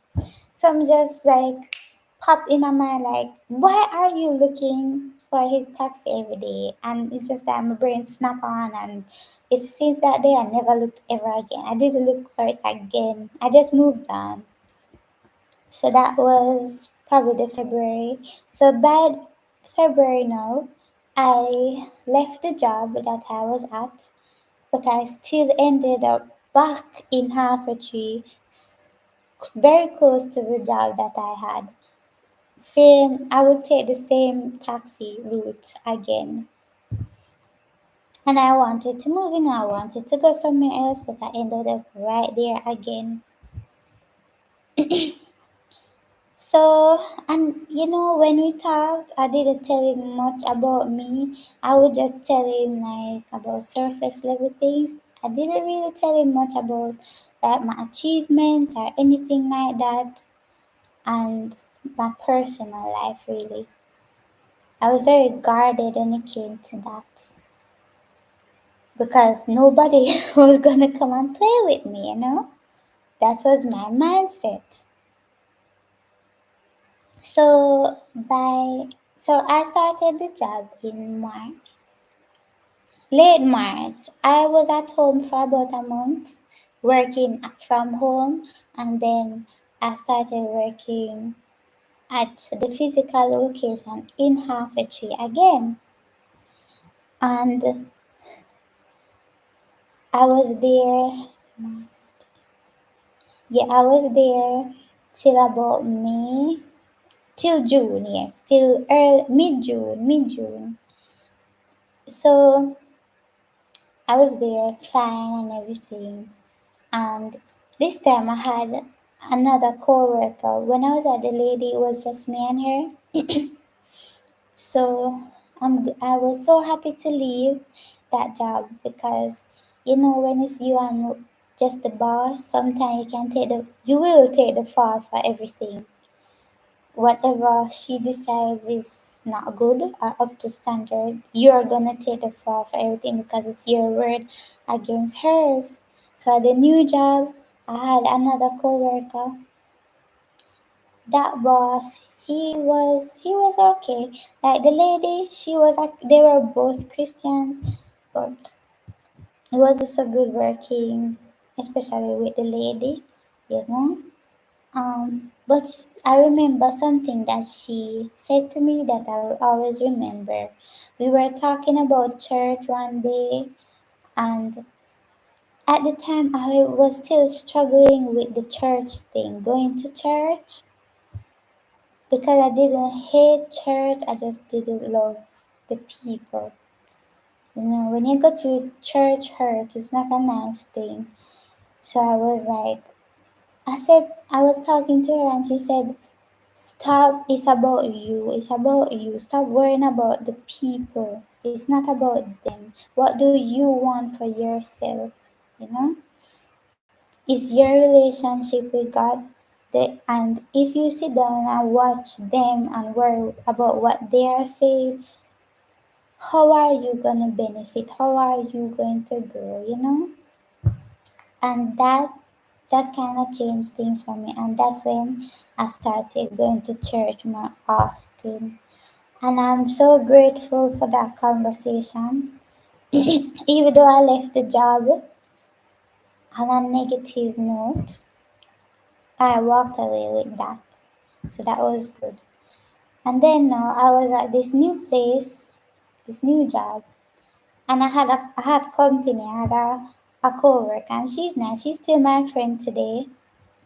A: some just like pop in my mind like, why are you looking for his taxi every day, and it's just that my brain snap on, and it's since that day I never looked ever again. I didn't look for it again. I just moved on. So that was probably the February. So by February now, I left the job that I was at, but I still ended up back in half a tree, very close to the job that I had. Same, I would take the same taxi route again. And I wanted to move in, I wanted to go somewhere else, but I ended up right there again. So, and when we talked, I didn't tell him much about me. I would just tell him like about surface level things. I didn't really tell him much about like my achievements or anything like that, and my personal life really. I was very guarded when it came to that because nobody was gonna come and play with me. That was my mindset. So I started the job in late March. I was at home for about a month, working from home, and then I started working at the physical location in Half a Tree again. And I was there, yeah, I was there till about May, till June, yes, till early mid June. So I was there fine and everything. And this time I had another co-worker. When I was at the lady, it was just me and her. So I was so happy to leave that job because when it's you and just the boss, sometimes you will take the fall for everything. Whatever she decides is not good or up to standard, you're gonna take the fall for everything because it's your word against hers. So at the new job, I had another coworker. That boss, he was okay. Like the lady, they were both Christians, but it wasn't so good working, especially with the lady, you know. But I remember something that she said to me that I will always remember. We were talking about church one day, and at the time I was still struggling with the church thing, going to church, because I didn't hate church, I just didn't love the people. When you go to church hurt, it's not a nice thing. So I was like, I was talking to her and she said, stop, it's about you. It's about you. Stop worrying about the people. It's not about them. What do you want for yourself? You know? It's your relationship with God. And if you sit down and watch them and worry about what they are saying, how are you gonna benefit? How are you going to grow? And that kind of changed things for me, and that's when I started going to church more often. And I'm so grateful for that conversation. Even though I left the job on a negative note, I walked away with that. So that was good. And then now I was at this new place, this new job, and I had company, I had a co-worker, and she's nice. She's still my friend today,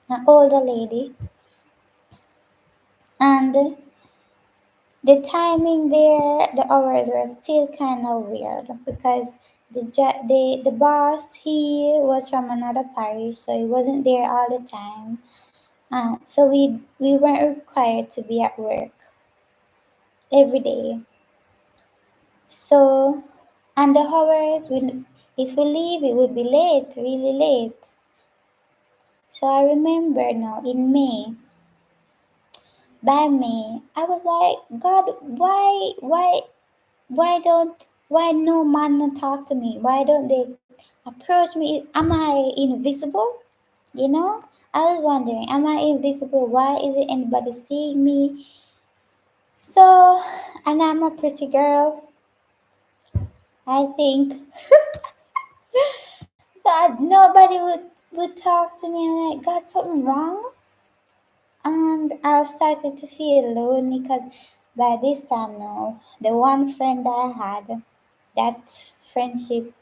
A: an older lady. And the timing there, the hours were still kind of weird because the boss, he was from another parish, so he wasn't there all the time. So we weren't required to be at work every day. So, and the hours, if we leave, it would be late, really late. So I remember now in May, by May, I was like, God, why no man not talk to me? Why don't they approach me? Am I invisible? I was wondering, am I invisible? Why isn't anybody seeing me? So, and I'm a pretty girl, I think. So nobody would talk to me and like, got something wrong? And I started to feel lonely because by this time now, the one friend I had, that friendship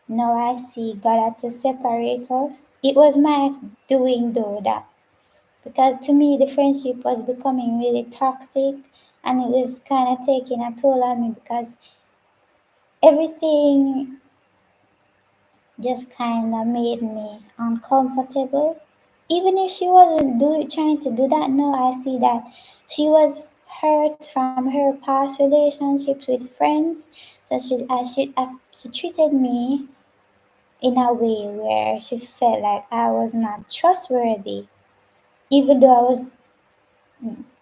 A: now I see God had to separate us. It was my doing though that, because to me the friendship was becoming really toxic and it was kind of taking a toll on me because everything just kind of made me uncomfortable. Even if she wasn't trying to do that, no, I see that she was hurt from her past relationships with friends. So she treated me in a way where she felt like I was not trustworthy. Even though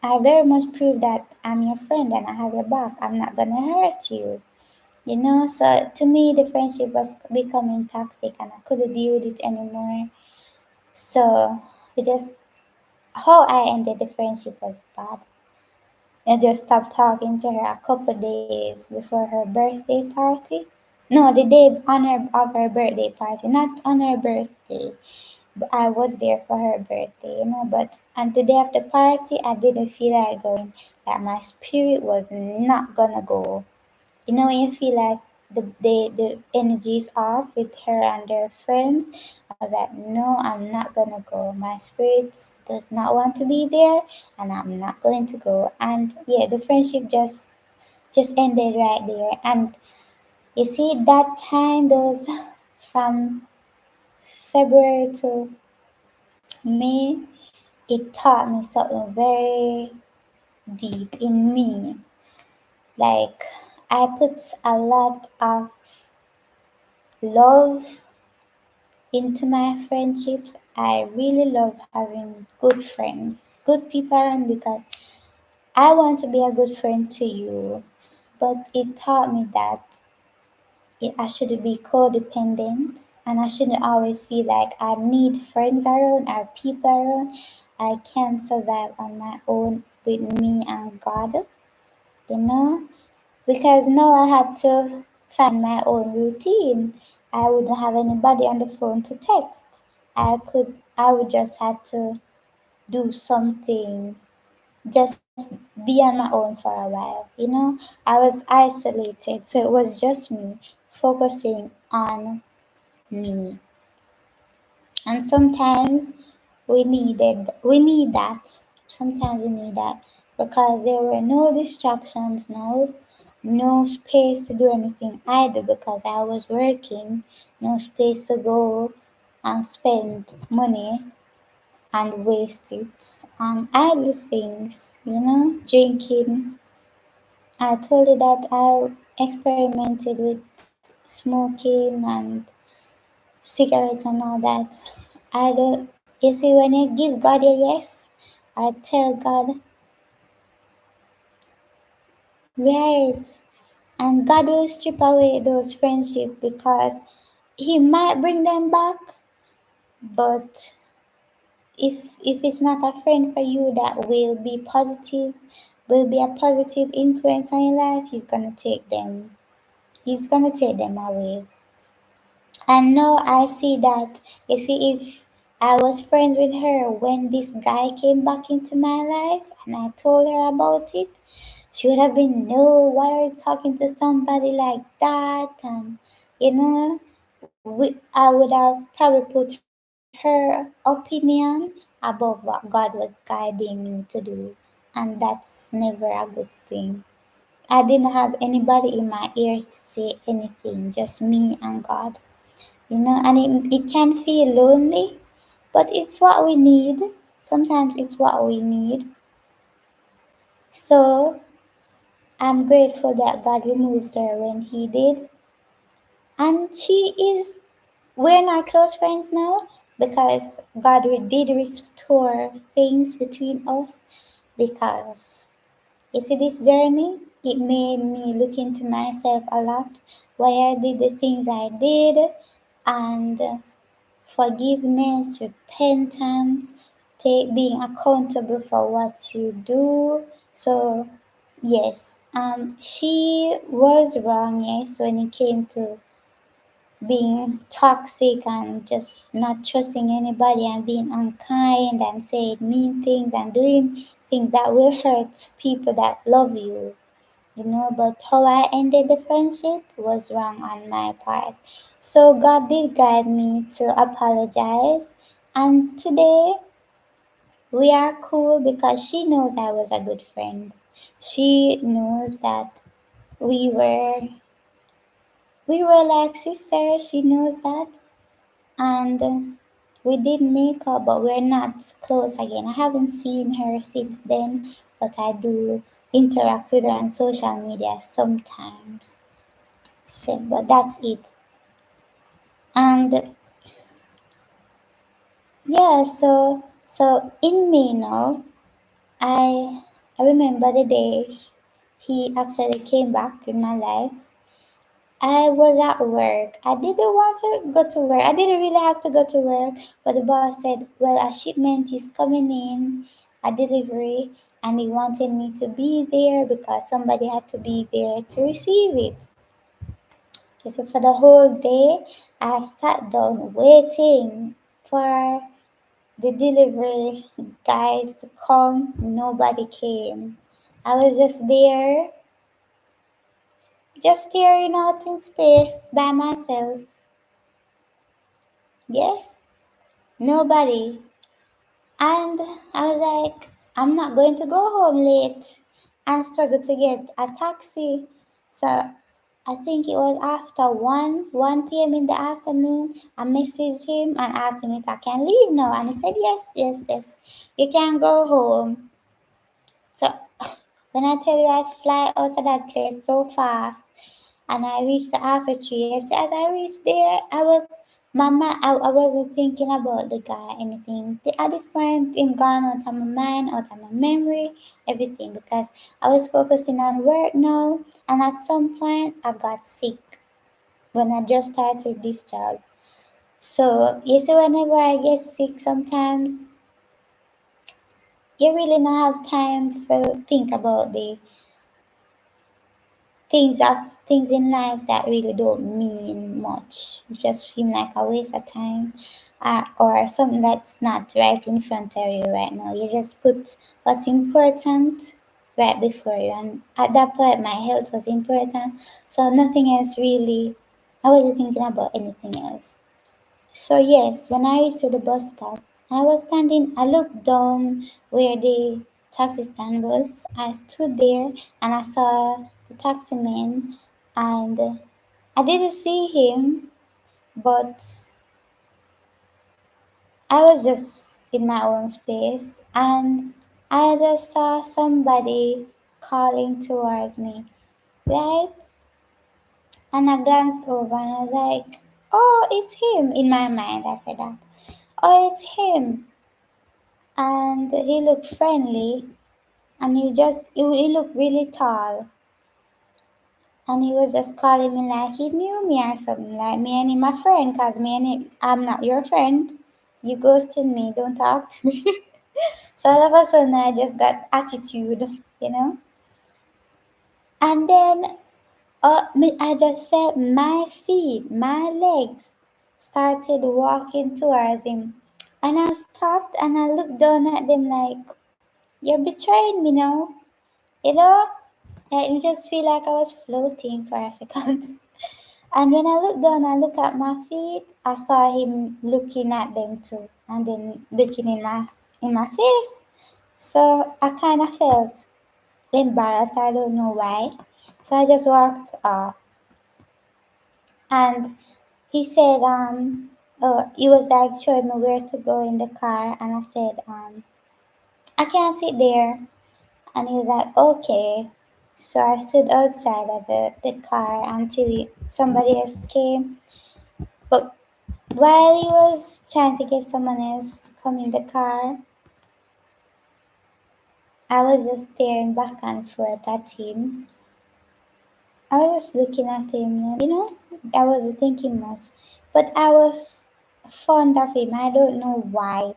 A: I very much proved that I'm your friend and I have your back. I'm not gonna hurt you. You know, so to me, the friendship was becoming toxic and I couldn't deal with it anymore. So we just, how I ended the friendship was bad. I just stopped talking to her a couple days before her birthday party. No, the day on her of her birthday party, not on her birthday. But I was there for her birthday, you know. But on the day of the party, I didn't feel like going. Like my spirit was not gonna go. You know, when you feel like the energy is off with her and their friends, I was like, no, I'm not gonna go. My spirit does not want to be there, and I'm not going to go. And yeah, the friendship just ended right there. And you see, that time, those from February to May, it taught me something very deep in me. Like I put a lot of love into my friendships. I really love having good friends, good people around, because I want to be a good friend to you. But it taught me that I should be codependent and I shouldn't always feel like I need friends around or people around. I can't survive on my own with me and God, you know? Because now I had to find my own routine. I wouldn't have anybody on the phone to text. I would just have to do something, just be on my own for a while, you know? I was isolated, so it was just me focusing on me. And sometimes we need that. Sometimes we need that because there were no distractions, no space to do anything either because I was working, no space to go and spend money and waste it on idle things, drinking. I told you that I experimented with smoking and cigarettes and all that. I don't, you see, when you give God a yes, I tell God, right, and God will strip away those friendships because He might bring them back, but if it's not a friend for you that will be positive, will be a positive influence on your life, He's gonna take them. He's gonna take them away. And now I see that, you see, if I was friends with her when this guy came back into my life and I told her about it, she would have been, no, why are you talking to somebody like that? And, you know, I would have probably put her opinion above what God was guiding me to do. And that's never a good thing. I didn't have anybody in my ears to say anything, just me and God. And it can feel lonely, but it's what we need. Sometimes it's what we need. So I'm grateful that God removed her when He did. And we're not close friends now because God did restore things between us. Because you see, this journey, it made me look into myself a lot, why I did the things I did, and forgiveness, repentance, being accountable for what you do. So yes, she was wrong, yes, when it came to being toxic and just not trusting anybody and being unkind and saying mean things and doing things that will hurt people that love you, you know. But how I ended the friendship was wrong on my part. So God did guide me to apologize, and today we are cool because she knows I was a good friend. She knows that we were we were like sisters. She knows that, and we did make up, but we're not close again. I haven't seen her since then, but I do interact with her on social media sometimes. So, but that's it. And yeah, so in May now, I I remember the day he actually came back in my life. I was at work. I didn't want to go to work. I didn't really have to go to work, but the boss said, "Well, a shipment is coming in, a delivery, and he wanted me to be there because somebody had to be there to receive it." Okay, so for the whole day, I sat down waiting for the delivery guys to come. Nobody came. I was just staring out in space by myself. Yes, nobody. And I was like, I'm not going to go home late and struggle to get a taxi. So I think it was after 1 p.m. in the afternoon. I messaged him and asked him if I can leave now. And he said, yes, yes, yes, you can go home. So when I tell you I fly out of that place so fast, and I reached the Alpha tree. As I reached there, I wasn't thinking about the guy, anything. At this point, him gone out of my mind, out of my memory, everything, because I was focusing on work now, and at some point, I got sick when I just started this job. So, you see, whenever I get sick, sometimes you really don't have time to think about the things of things in life that really don't mean much. It just seem like a waste of time, or something that's not right in front of you right now. You just put what's important right before you, and at that point, my health was important, so nothing else really. I wasn't thinking about anything else. So yes, when I reached the bus stop, I was standing. I looked down where the taxi stand was. I stood there and I saw the taxi man, and I didn't see him, but I was just in my own space, and I just saw somebody calling towards me, right? And I glanced over and I was like, "Oh, it's him!" In my mind, I said that. "Oh, it's him!" And he looked friendly, and he looked really tall, and he was just calling me like he knew me or something, like me and him my friend, cause me and him, I'm not your friend, you ghosted me, don't talk to me. So all of a sudden I just got attitude, you know. And then I just felt my legs started walking towards him, and I stopped and I looked down at them like, you're betraying me now, you know. I just feel like I was floating for a second. And when I looked down and looked at my feet, I saw him looking at them too, and then looking in my face. So I kind of felt embarrassed. I don't know why. So I just walked off, and he said, he was like showing me where to go in the car, and I said, I can't sit there. And he was like, okay. So I stood outside of the car until somebody else came. But while he was trying to get someone else to come in the car, I was just staring back and forth at him. I was just looking at him, you know, I wasn't thinking much. But I was fond of him. I don't know why.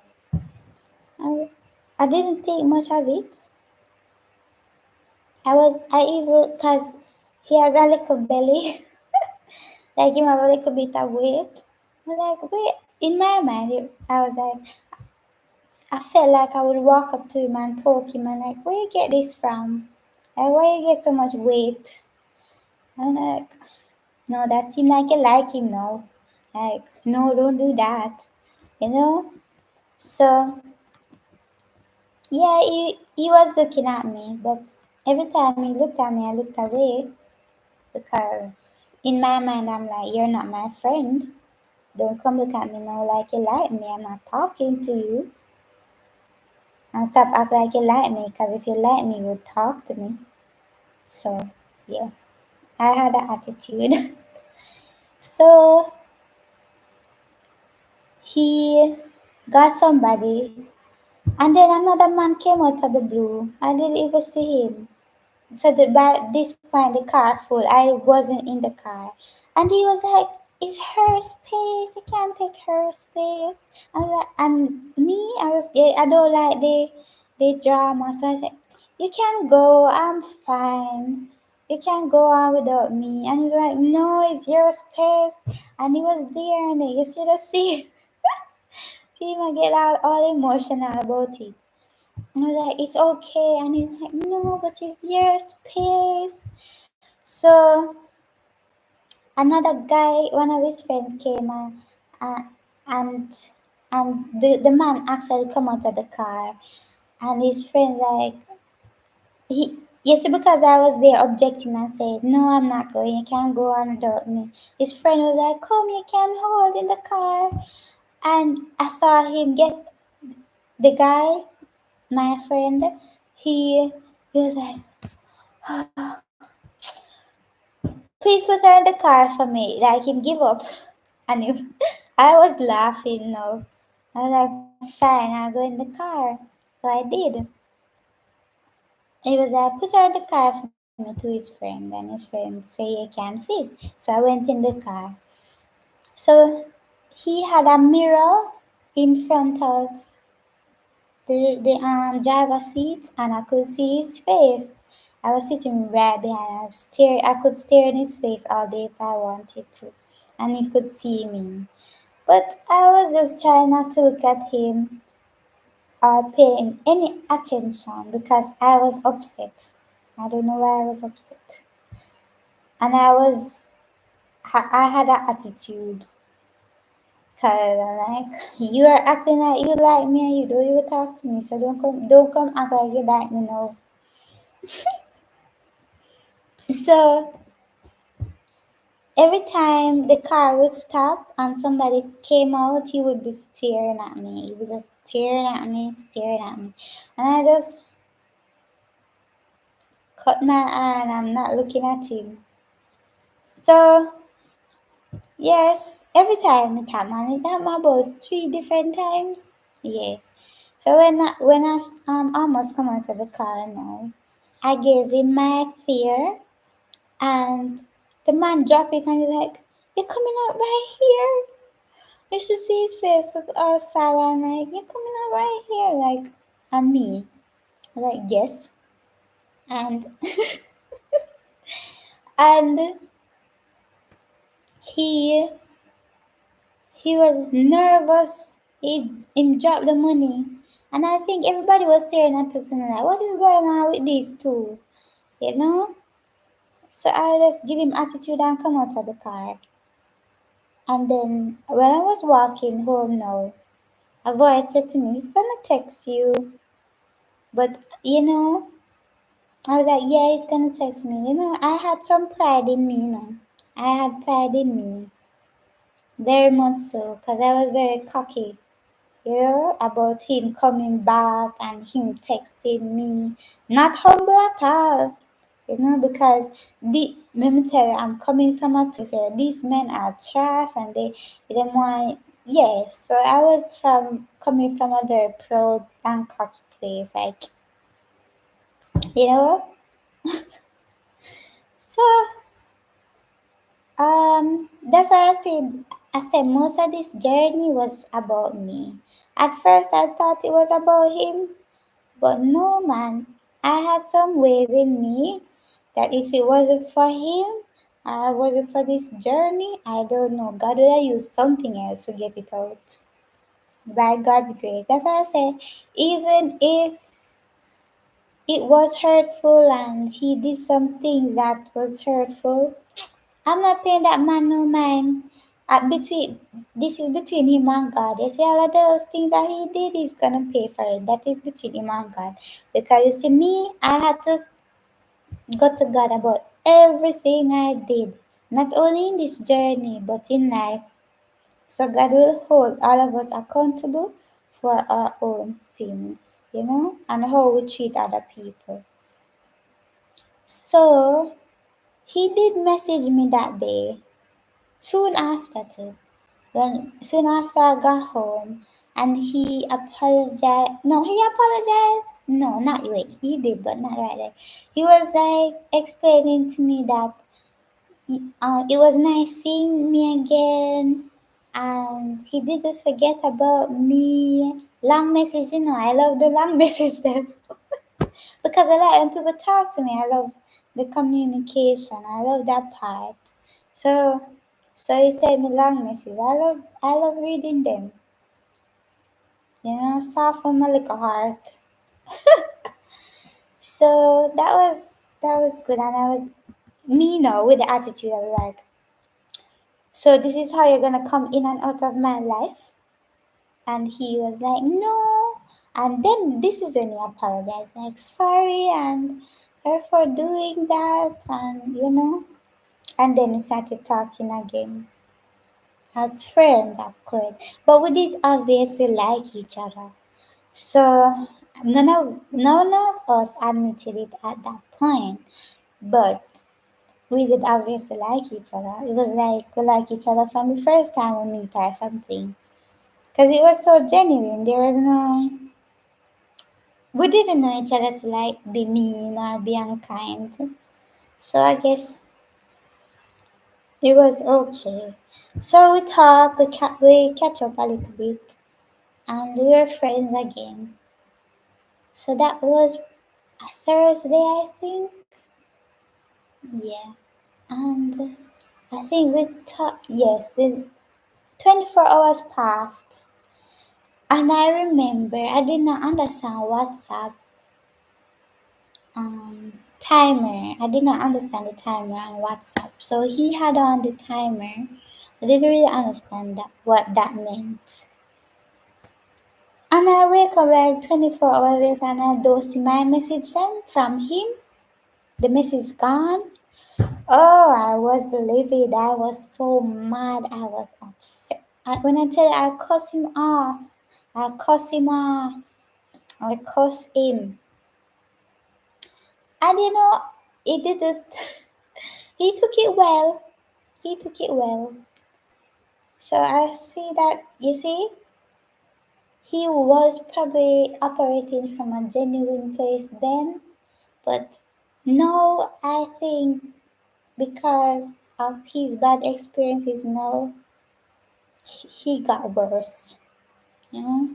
A: I, was, I didn't think much of it. I even, cause he has a little belly, like him have a little bit of weight. I'm like, wait, in my mind, I was like, I felt like I would walk up to him and poke him and like, where you get this from? Like, why you get so much weight? I'm like, no, that seemed like you like him now. Like, no, don't do that. You know? So yeah, he was looking at me, but every time he looked at me, I looked away because in my mind I'm like, you're not my friend. Don't come look at me now like you like me. I'm not talking to you. And stop act like you like me, because if you like me, you would talk to me. So yeah, I had that attitude. So he got somebody, and then another man came out of the blue. I didn't even see him. So by this point, the car full. I wasn't in the car, and he was like, "It's her space. You can't take her space." I was like, and me, I don't like the drama. So I said, "You can go. I'm fine. You can go on without me." And he was like, "No, it's your space." And he was there, and you should have seen him. I get all emotional about it. And I was like, "It's okay." And he's like, "No, but it's your space." So another guy, one of his friends came uh, and the man actually come out of the car, and his friend like he yes, because I was there objecting and said, "No, I'm not going. You can't go on without me." His friend was like, "Come, you can hold in the car." And I saw him get the guy, my friend. He was like, "Please put her in the car for me." Like him give up. And I was laughing now. I was like, fine, I'll go in the car. So I did. He was like, put her in the car for me to his friend. And his friend say he can fit. So I went in the car. So he had a mirror in front of the driver seat, and I could see his face. I was sitting right behind. I could stare in his face all day if I wanted to, and he could see me. But I was just trying not to look at him or pay him any attention because I was upset. I don't know why I was upset. And I had an attitude because I'm like, you are acting like you like me and you don't even talk to me. So don't come act like you like me now. So every time the car would stop and somebody came out, he would be staring at me. He was just staring at me, staring at me. And I just cut my eye and I'm not looking at him. So yes, every time it happened. It happened about 3 different times. Yeah. So when I almost come out of the car now, I gave him my fear, and the man dropped it and he's like, "You're coming out right here." You should see his face look all sad and like, "You're coming out right here," like, and me. Like, yes. And and he he was nervous. He dropped the money. And I think everybody was staring at us and like, what is going on with these two? You know? So I just give him attitude and come out of the car. And then when I was walking home now, a voice said to me, he's gonna text you. But I was like, yeah, he's gonna text me. I had some pride in me. I had pride in me. Very much so, because I was very cocky. About him coming back and him texting me. Not humble at all, because let me tell you, I'm coming from a place where these men are trash and they want, yes. So I was coming from a very proud and cocky place, like, you know. So that's why I said most of this journey was about me. At first I thought it was about him, but no, man. I had some ways in me that if it wasn't for him, or wasn't for this journey, I don't know. God would have used something else to get it out. By God's grace. That's why I say, even if it was hurtful and he did some things that was hurtful, I'm not paying that man no mind. Between this is between him and God. You see all of those things that he did, he's gonna pay for it. That is between him and God. Because you see me, I had to go to God about everything I did. Not only in this journey, but in life. So God will hold all of us accountable for our own sins, and how we treat other people. So he did message me that day, soon after too. When soon after I got home, and he apologized. No, he apologized. No, not wait. He did, but not right there. He was like explaining to me that it was nice seeing me again, and he didn't forget about me. Long message, I love the long message then because I like when people talk to me. I love the communication. I love that part. So, so he sent me long messages. I love reading them. Soft on my little heart. So that was good, and I was me now with the attitude. I was like, so this is how you're gonna come in and out of my life. And he was like, no. And then this is when he apologized, like, sorry, and sorry for doing that. And then we started talking again as friends, of course. But we did obviously like each other. So none of us admitted it at that point. But we did obviously like each other. It was like we like each other from the first time we meet or something. Because it was so genuine. There was no, we didn't know each other to like be mean or be unkind. So I guess it was okay. So we talk, we catch up a little bit, and we were friends again. So that was a Thursday, I think. Yeah. And I think we talked, yes, the 24 hours passed. And I remember I did not understand WhatsApp timer. I did not understand the timer on WhatsApp. So he had on the timer. I didn't really understand what that meant. And I wake up like 24 hours later and I don't see my message them from him. The message gone. Oh, I was livid. I was so mad. I was upset. When I tell you I cuss him off, I cuss him off. I cuss him. And he didn't. He took it well. He took it well. So I see that, you see, he was probably operating from a genuine place then, but now I think because of his bad experiences now, he got worse, you know.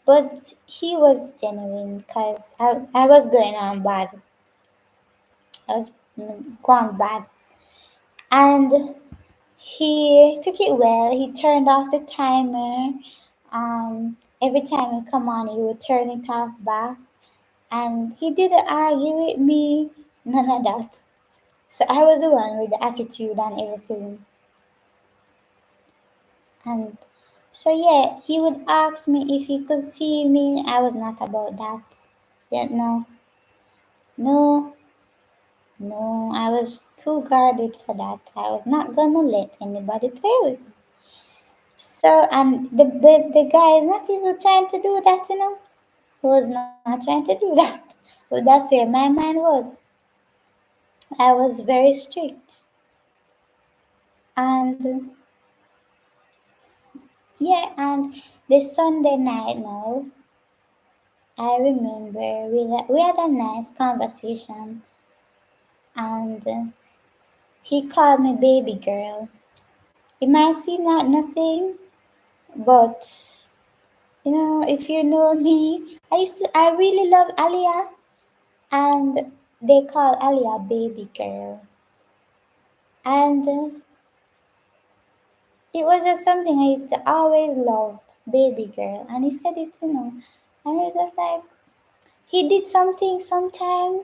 A: But he was genuine because I was going on bad. I was gone bad. And he took it well. He turned off the timer. Every time he come on, he would turn it off back. And he didn't argue with me, none of that. So I was the one with the attitude and everything. And so yeah, he would ask me if he could see me. I was not about that. Yeah, no, no, no. I was too guarded for that. I was not gonna let anybody play with me. So and the guy is not even trying to do that. He was not trying to do that. But that's where my mind was. I was very strict. And yeah, and the Sunday night now, I remember we had a nice conversation, and he called me baby girl. It might seem like nothing, but if you know me, I really love Aliyah. and they call Aliyah baby girl. And it was just something I used to always love, baby girl. And he said it, and it was just like, he did something sometime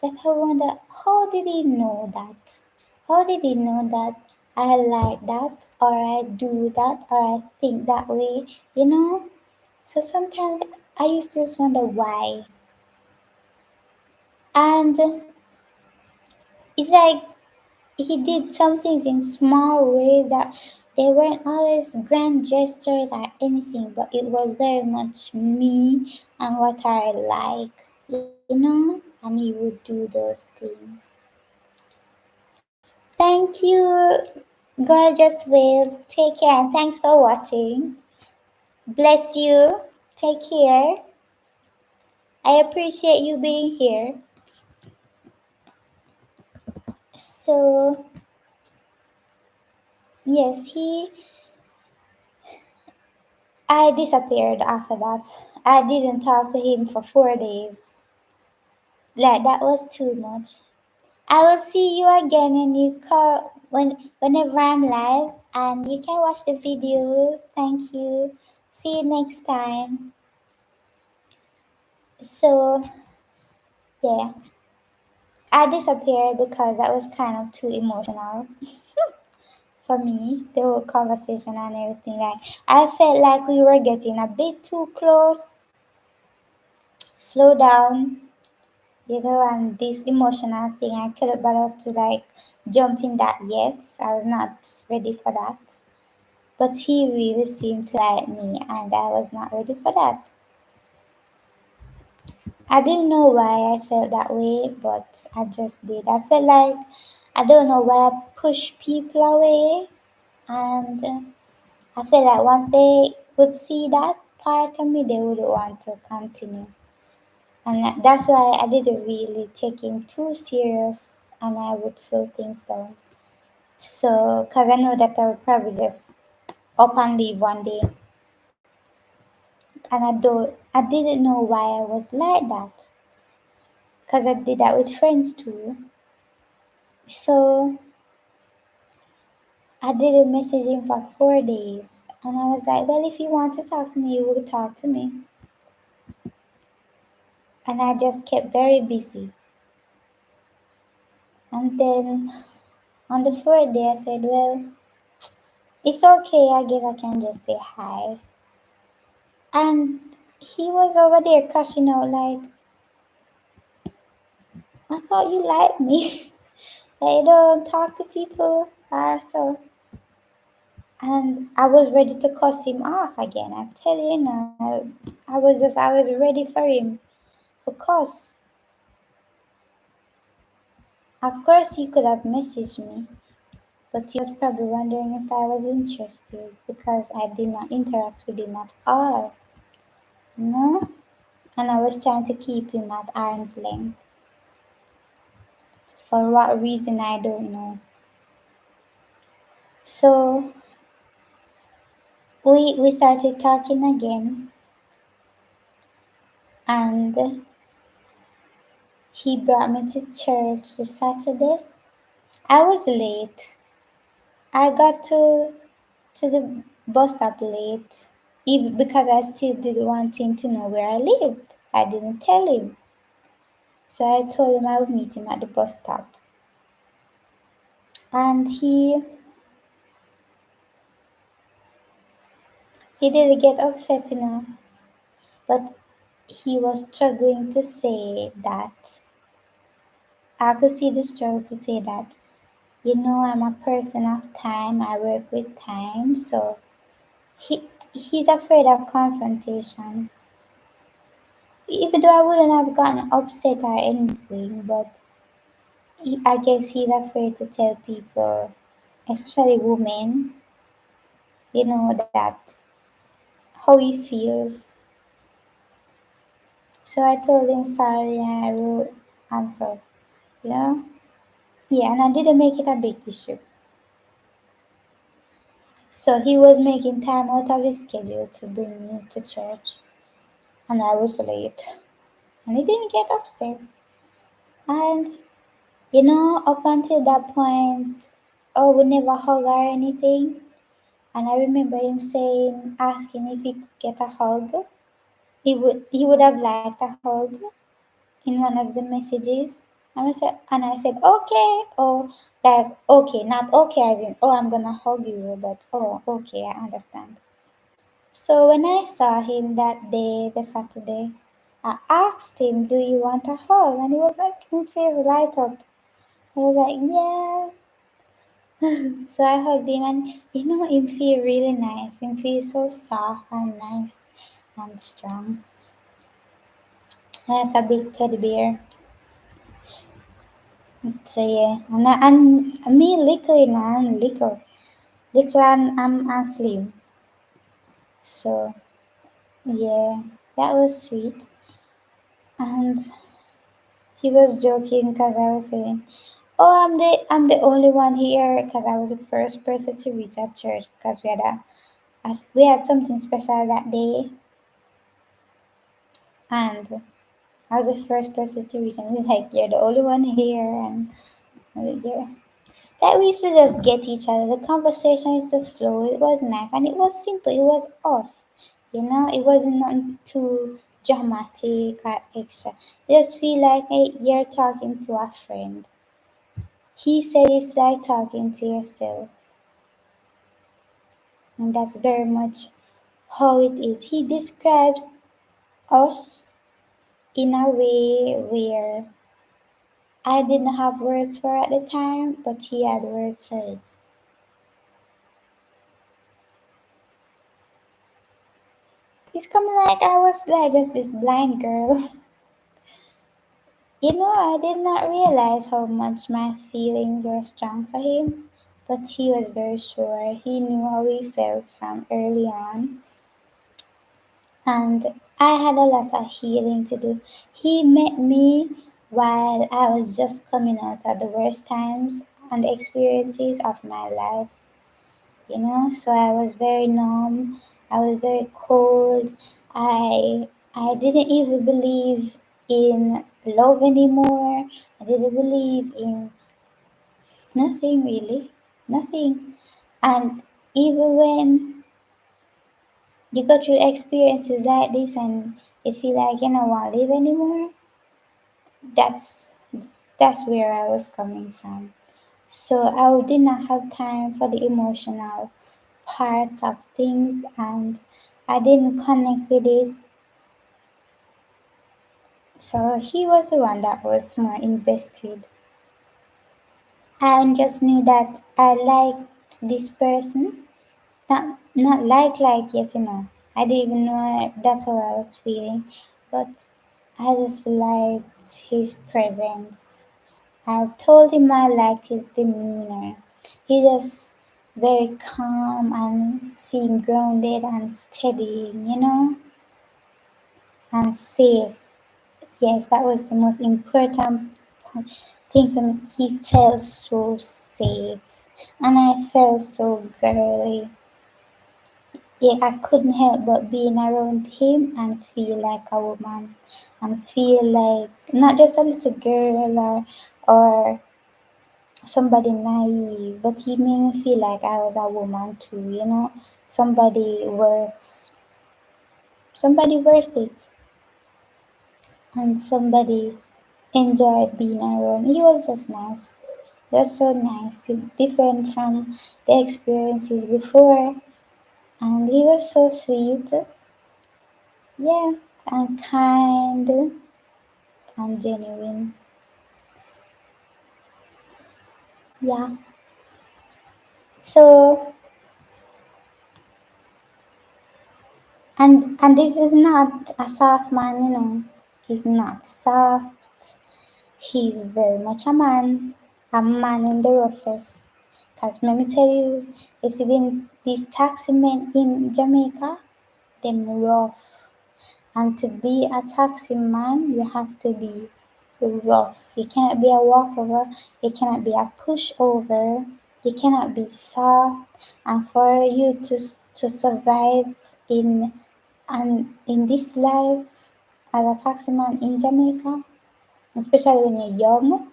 A: that I wonder, how did he know that? How did he know that I like that, or I do that, or I think that way, you know? So sometimes I used to just wonder why. And it's like he did some things in small ways that they weren't always grand gestures or anything, but it was very much me and what I like, and he would do those things. Thank you, gorgeous whales. Take care and thanks for watching. Bless you. Take care. I appreciate you being here. So, yes, I disappeared after that. I didn't talk to him for 4 days. Like, that was too much. I will see you again when you call whenever I'm live, and you can watch the videos. Thank you. See you next time. So, yeah, I disappeared because that was kind of too emotional for me, the whole conversation and everything. Like, I felt like we were getting a bit too close. Slow down, and this emotional thing, I couldn't bother to like jump in that yet. I was not ready for that. But he really seemed to like me, and I was not ready for that. I didn't know why I felt that way, but I just did. I felt like I don't know why I push people away, and I feel like once they would see that part of me, they would want to continue. And that's why I didn't really take him too serious, and I would slow things down. So, because I know that I would probably just up and leave one day, and I didn't know why I was like that, because I did that with friends too. So I didn't message him for 4 days, and I was like, well, if you want to talk to me, you will talk to me. And I just kept very busy. And then on the fourth day, I said, well, it's okay. I guess I can just say hi. And he was over there crashing out like, I thought you liked me. I don't talk to people or so. And I was ready to cuss him off again. I tell you, I was ready for him to cuss. Of course, he could have messaged me, but he was probably wondering if I was interested because I did not interact with him at all. No? And I was trying to keep him at arm's length. For what reason, I don't know. So we started talking again, and he brought me to church this Saturday. I was late. I got to the bus stop late, even because I still didn't want him to know where I lived. I didn't tell him, so I told him I would meet him at the bus stop, and he didn't get upset, but he was struggling to say that. I could see the struggle to say that. I'm a person of time. I work with time, so he's afraid of confrontation. Even though I wouldn't have gotten upset or anything, but I guess he's afraid to tell people, especially women, that how he feels. So I told him sorry and I will answer, you know? Yeah, and I didn't make it a big issue. So he was making time out of his schedule to bring me to church, and I was late. And he didn't get upset. And up until that point, oh, we never hug or anything. And I remember him saying, asking if he could get a hug. He would have liked a hug in one of the messages. And I said okay, or like okay, not okay as in oh I'm gonna hug you, but oh okay, I understand. So when I saw him that day, the Saturday, I asked him, "Do you want a hug?" And he was like, his face light up. I was like, "Yeah." So I hugged him, and him feel really nice. Him feel so soft and nice and strong, like a big teddy bear. So yeah, and me little, I'm little, and I'm slim. So yeah, that was sweet. And he was joking because I was saying, "Oh, I'm the only one here," because I was the first person to reach at church because we had something special that day, and I was the first person to reach, and he's like, "You're the only one here," and I was like, yeah. That we used to just get each other. The conversation used to flow. It was nice and it was simple. It was off. It wasn't nothing too dramatic or extra. You just feel like you're talking to a friend. He said it's like talking to yourself, and that's very much how it is. He describes us in a way where I didn't have words for at the time, but he had words for it. It's coming like I was like just this blind girl. I did not realize how much my feelings were strong for him, but he was very sure. He knew how he felt from early on, and I had a lot of healing to do. He met me while I was just coming out at the worst times and experiences of my life. So I was very numb, I was very cold. I didn't even believe in love anymore. I didn't believe in nothing really, nothing. And even when you go through experiences like this and you feel like you don't want to live anymore, that's that's where I was coming from. So I did not have time for the emotional part of things, and I didn't connect with it. So he was the one that was more invested. I just knew that I liked this person. Not like yet. I didn't even know that's how I was feeling. But I just liked his presence. I told him I liked his demeanor. He just very calm and seemed grounded and steady, and safe. Yes, that was the most important thing for me. He felt so safe, and I felt so girly. Yeah, I couldn't help but being around him and feel like a woman, and feel like not just a little girl or somebody naive, but he made me feel like I was a woman too. Somebody worth somebody worth it, and somebody enjoyed being around. He was just nice. He was so nice, different from the experiences before, and he was so sweet, yeah, and kind and genuine. Yeah. So, and this is not a soft man. He's not soft. He's very much a man in the roughest. Cause let me tell you, you see these taxi men in Jamaica, them rough. And to be a taxi man, you have to be rough. You cannot be a walkover. You cannot be a pushover. You cannot be soft. And for you to survive in this life as a taxi man in Jamaica, especially when you're young.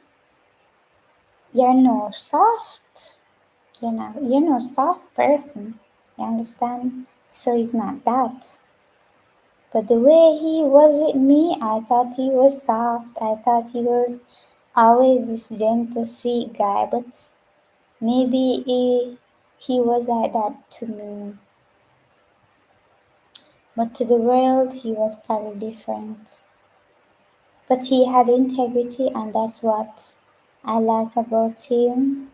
A: You're no soft. You're no soft person. You understand? So he's not that. But the way he was with me, I thought he was soft. I thought he was always this gentle, sweet guy. But maybe he was like that to me. But to the world, he was probably different. But he had integrity, and that's what I liked about him.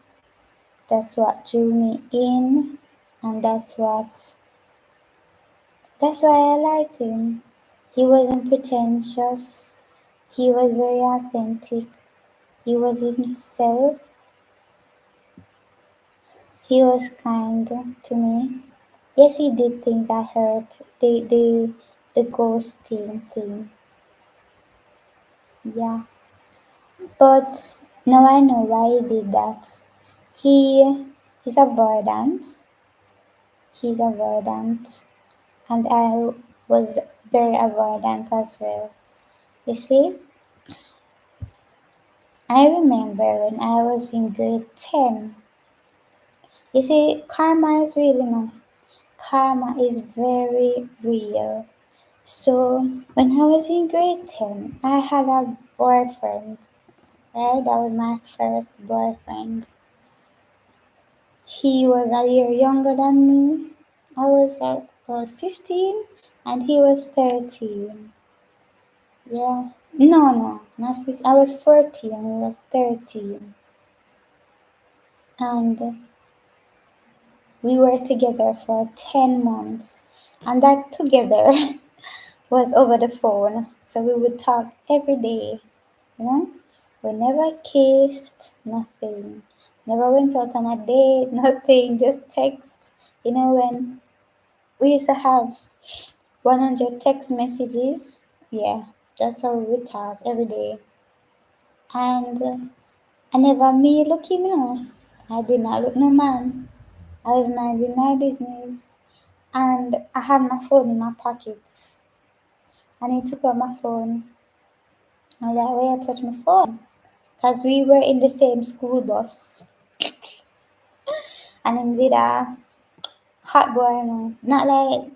A: That's what drew me in, and that's why I liked him. He wasn't pretentious. He was very authentic. He was himself. He was kind to me. Yes, he did things that hurt. The ghosting thing. Yeah. But now I know why he did that. He's avoidant. He's avoidant. And I was very avoidant as well. You see, I remember when I was in grade 10. You see, karma is real, Karma is very real. So, when I was in grade 10, I had a boyfriend, right? That was my first boyfriend. He was a year younger than me. I was about 15 and he was 13. Yeah. No, not 15. I was 14 and he was 13. And we were together for 10 months. And that together was over the phone. So we would talk every day, you know. We never kissed, nothing. Never went out on a date, nothing, just text. When we used to have 100 text messages, yeah, that's how we would talk every day. And I never me look him, I did not look no man. I was minding my business. And I had my phone in my pocket. And he took out my phone. I was like, where I touch my phone? Because we were in the same school bus. And him did a hot boy, not like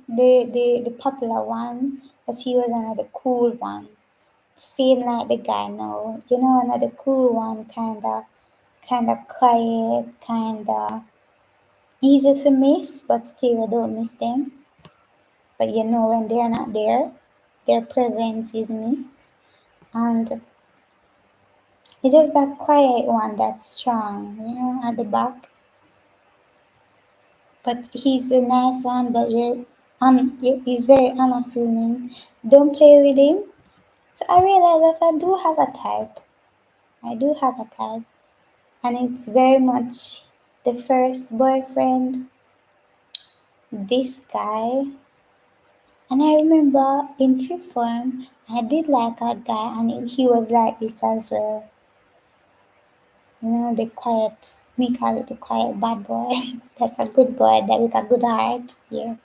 A: the popular one, but he was another cool one. Same like the guy now. Another cool one, kinda quiet, kinda easy to miss, but still I don't miss them. But when they're not there, their presence is missed. And it's just that quiet one that's strong, at the back. But he's a nice one, but he's very unassuming. Don't play with him. So I realized that I do have a type. I do have a type. And it's very much the first boyfriend, this guy. And I remember in fifth form, I did like a guy, and he was like this as well. The quiet, we call it the quiet bad boy. That's a good boy that with a good heart. Yeah.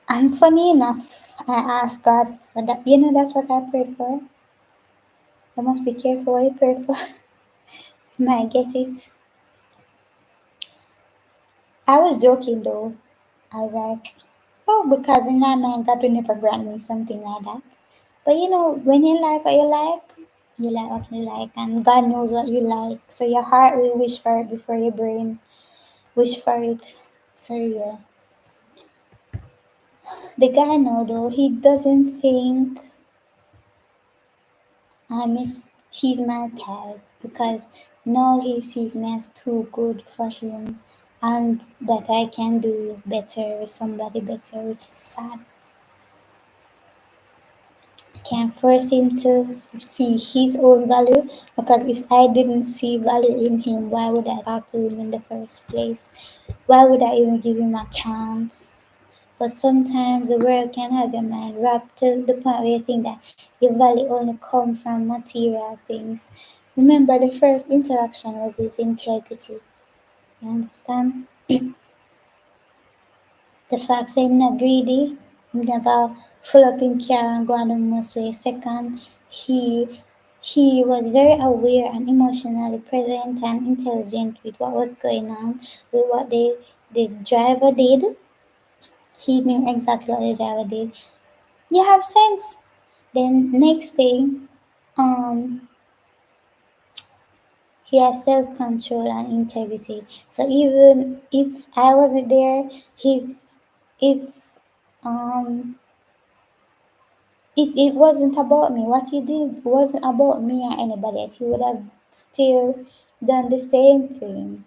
A: And funny enough, I asked God for that. That's what I prayed for. I must be careful what you pray for. You might get it. I was joking though. I was like, oh, because in my mind, God will never grant me something like that. But when you like what you like what you like, and God knows what you like. So your heart will wish for it before your brain wish for it. So yeah. The guy now though, he doesn't think he's my type because now he sees me as too good for him and that I can do better with somebody better, which is sad. Can't force him to see his own value because if I didn't see value in him, why would I talk to him in the first place? Why would I even give him a chance? But sometimes the world can have your mind wrapped to the point where you think that your value only comes from material things. Remember, the first interaction was his integrity. You understand? The fact that I'm not greedy. never full up in car and go on the motorway. Second, he he was very aware and emotionally present and intelligent with what was going on, with what the driver did. He knew exactly what the driver did. You have sense. Then next thing, um, he has self control and integrity. So even if I wasn't there, if um it wasn't about me. What he did wasn't about me or anybody else. He would have still done the same thing,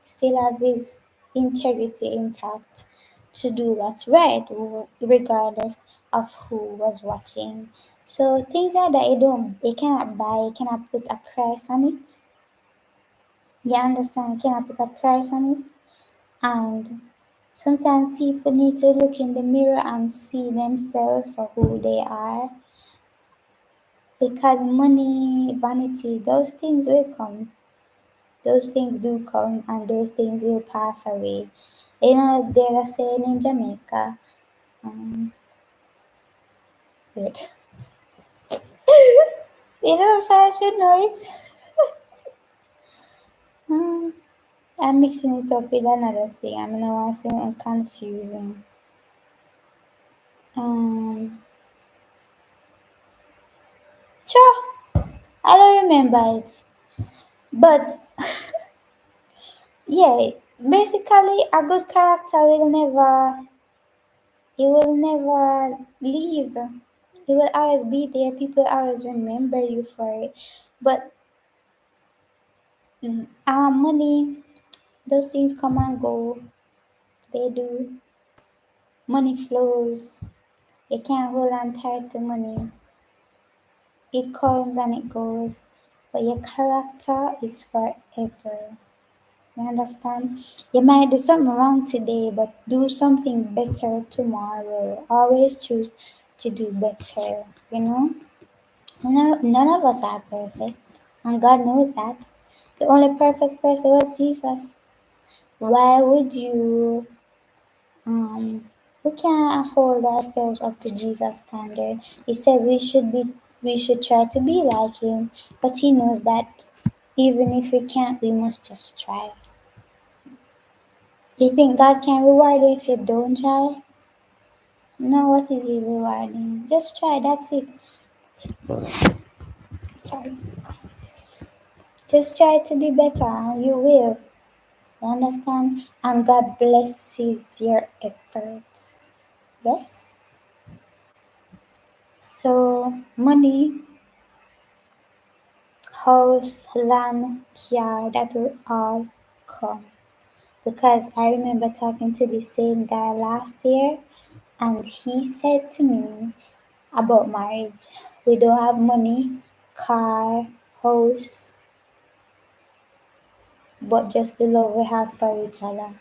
A: still have his integrity intact to do what's right, regardless of who was watching. So things like that you cannot buy, you cannot put a price on it. You understand? You cannot put a price on it. And sometimes people need to look in the mirror and see themselves for who they are, because money, vanity, those things will come. Those things do come and those things will pass away. There's a saying in Jamaica. Um, wait. So I should know it. Um, I'm mixing it up with another thing. I'm gonna want something confusing. Um, sure, I don't remember it. But yeah, basically, a good character will never leave. You will always be there. People always remember you for it. But money, those things come and go. They do. Money flows. You can't hold on tight to money. It comes and it goes. But your character is forever. You understand? You might do something wrong today, but do something better tomorrow. Always choose to do better. None of us are perfect, and God knows that. The only perfect person was Jesus. Why would you? We can't hold ourselves up to Jesus' standard. He says we should try to be like Him, but He knows that even if we can't, we must just try. You think God can reward you if you don't try? No, what is He rewarding? Just try. That's it. Sorry. Just try to be better, and you will. You understand? And God blesses your efforts. Yes? So, money, house, land, car, that will all come. Because I remember talking to the same guy last year, and he said to me about marriage. We don't have money, car, house, but just the love we have for each other.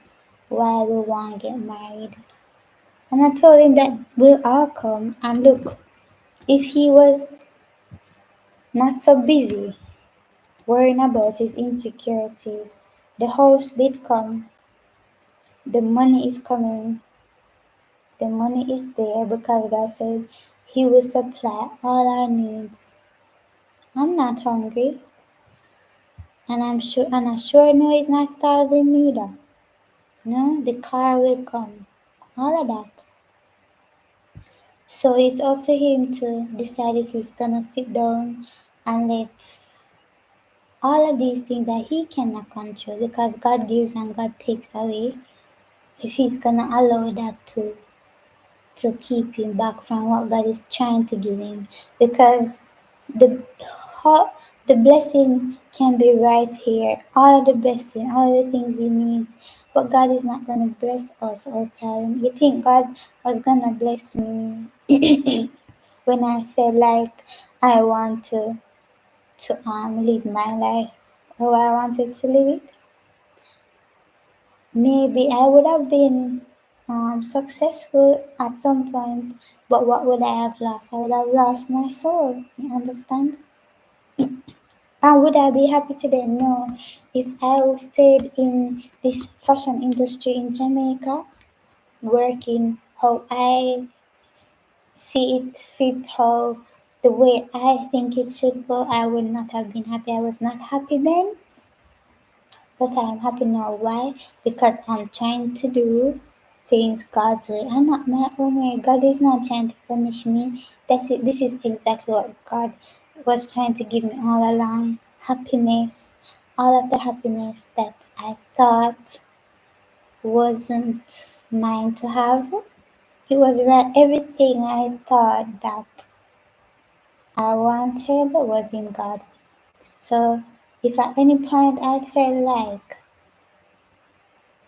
A: Why we want to get married? And I told him that we'll all come. And look, if he was not so busy worrying about his insecurities, the house did come, the money is coming, the money is there because God said He will supply all our needs. I'm not hungry, and I sure know He's not starving neither. No, the car will come, all of that. So it's up to Him to decide if He's gonna sit down and let all of these things that He cannot control, because God gives and God takes away, if He's gonna allow that to keep him back from what God is trying to give him, because the ho- the blessing can be right here, all of the blessing, all of the things he needs, but God is not gonna bless us outside him. You think God was gonna bless me when I felt like I want to live my life how I wanted to live it? Maybe I would have been successful at some point, but what would I have lost? I would have lost my soul. You understand? And would I be happy today? No. If I stayed in this fashion industry in Jamaica, working how I s- see it fit, how the way I think it should go, I would not have been happy. I was not happy then, but I am happy now. Why? Because I'm trying to do things God's way and not my own way. God is not trying to punish me. This is exactly what God was trying to give me all along. Happiness. All of the happiness that I thought wasn't mine to have. It was right. Everything I thought that I wanted was in God. So if at any point I felt like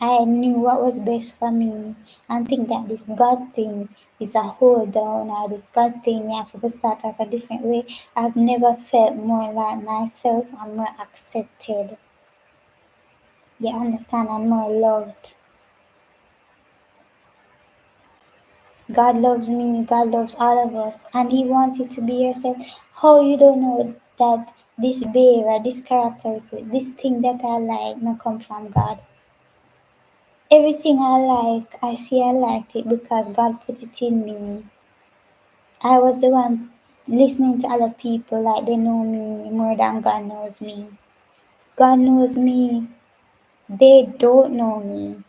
A: I knew what was best for me and think that this God thing is a hold down, or this God thing you have to start off a different way, I've never felt more like myself and more accepted. You understand? And more loved. God loves me, God loves all of us, and He wants you to be yourself. How you don't know that this behavior, this characteristic, this thing that I like, not come from God? Everything I like, I see I liked it because God put it in me. I was the one listening to other people like they know me more than God knows me. God knows me, they don't know me.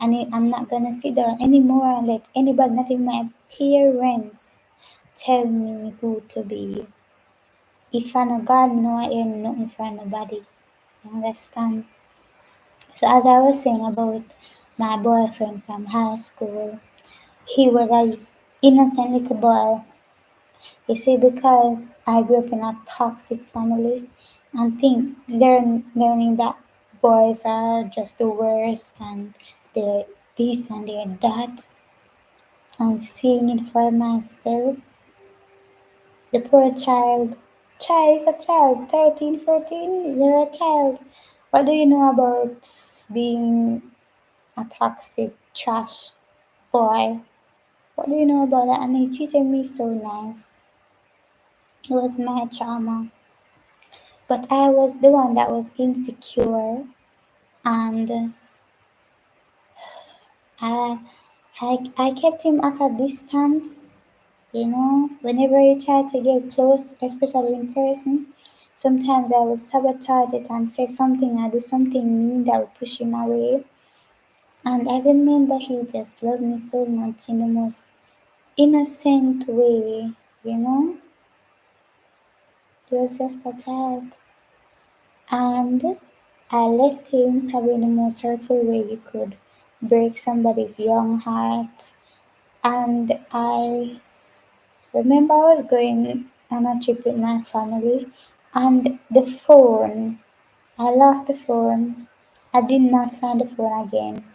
A: And I'm not gonna sit down anymore and let anybody, not even my parents, tell me who to be. If I know God, no, I hear nothing from nobody. You understand? So as I was saying about my boyfriend from high school, he was a innocent little boy. You see, because I grew up in a toxic family, and learning that boys are just the worst and they're this and they're that, and seeing it for myself. The poor child is a child, 13, 14, you're a child. What do you know about being a toxic trash boy? What do you know about that? And he treated me so nice. It was my trauma. But I was the one that was insecure, and I, I kept him at a distance. Whenever he tried to get close, especially in person, sometimes I would sabotage it and say something or do something mean that would push him away. And I remember he just loved me so much in the most innocent way, you know? He was just a child. And I left him probably in the most hurtful way you could break somebody's young heart. And I remember I was going on a trip with my family, and the phone, I lost the phone. I did not find the phone again.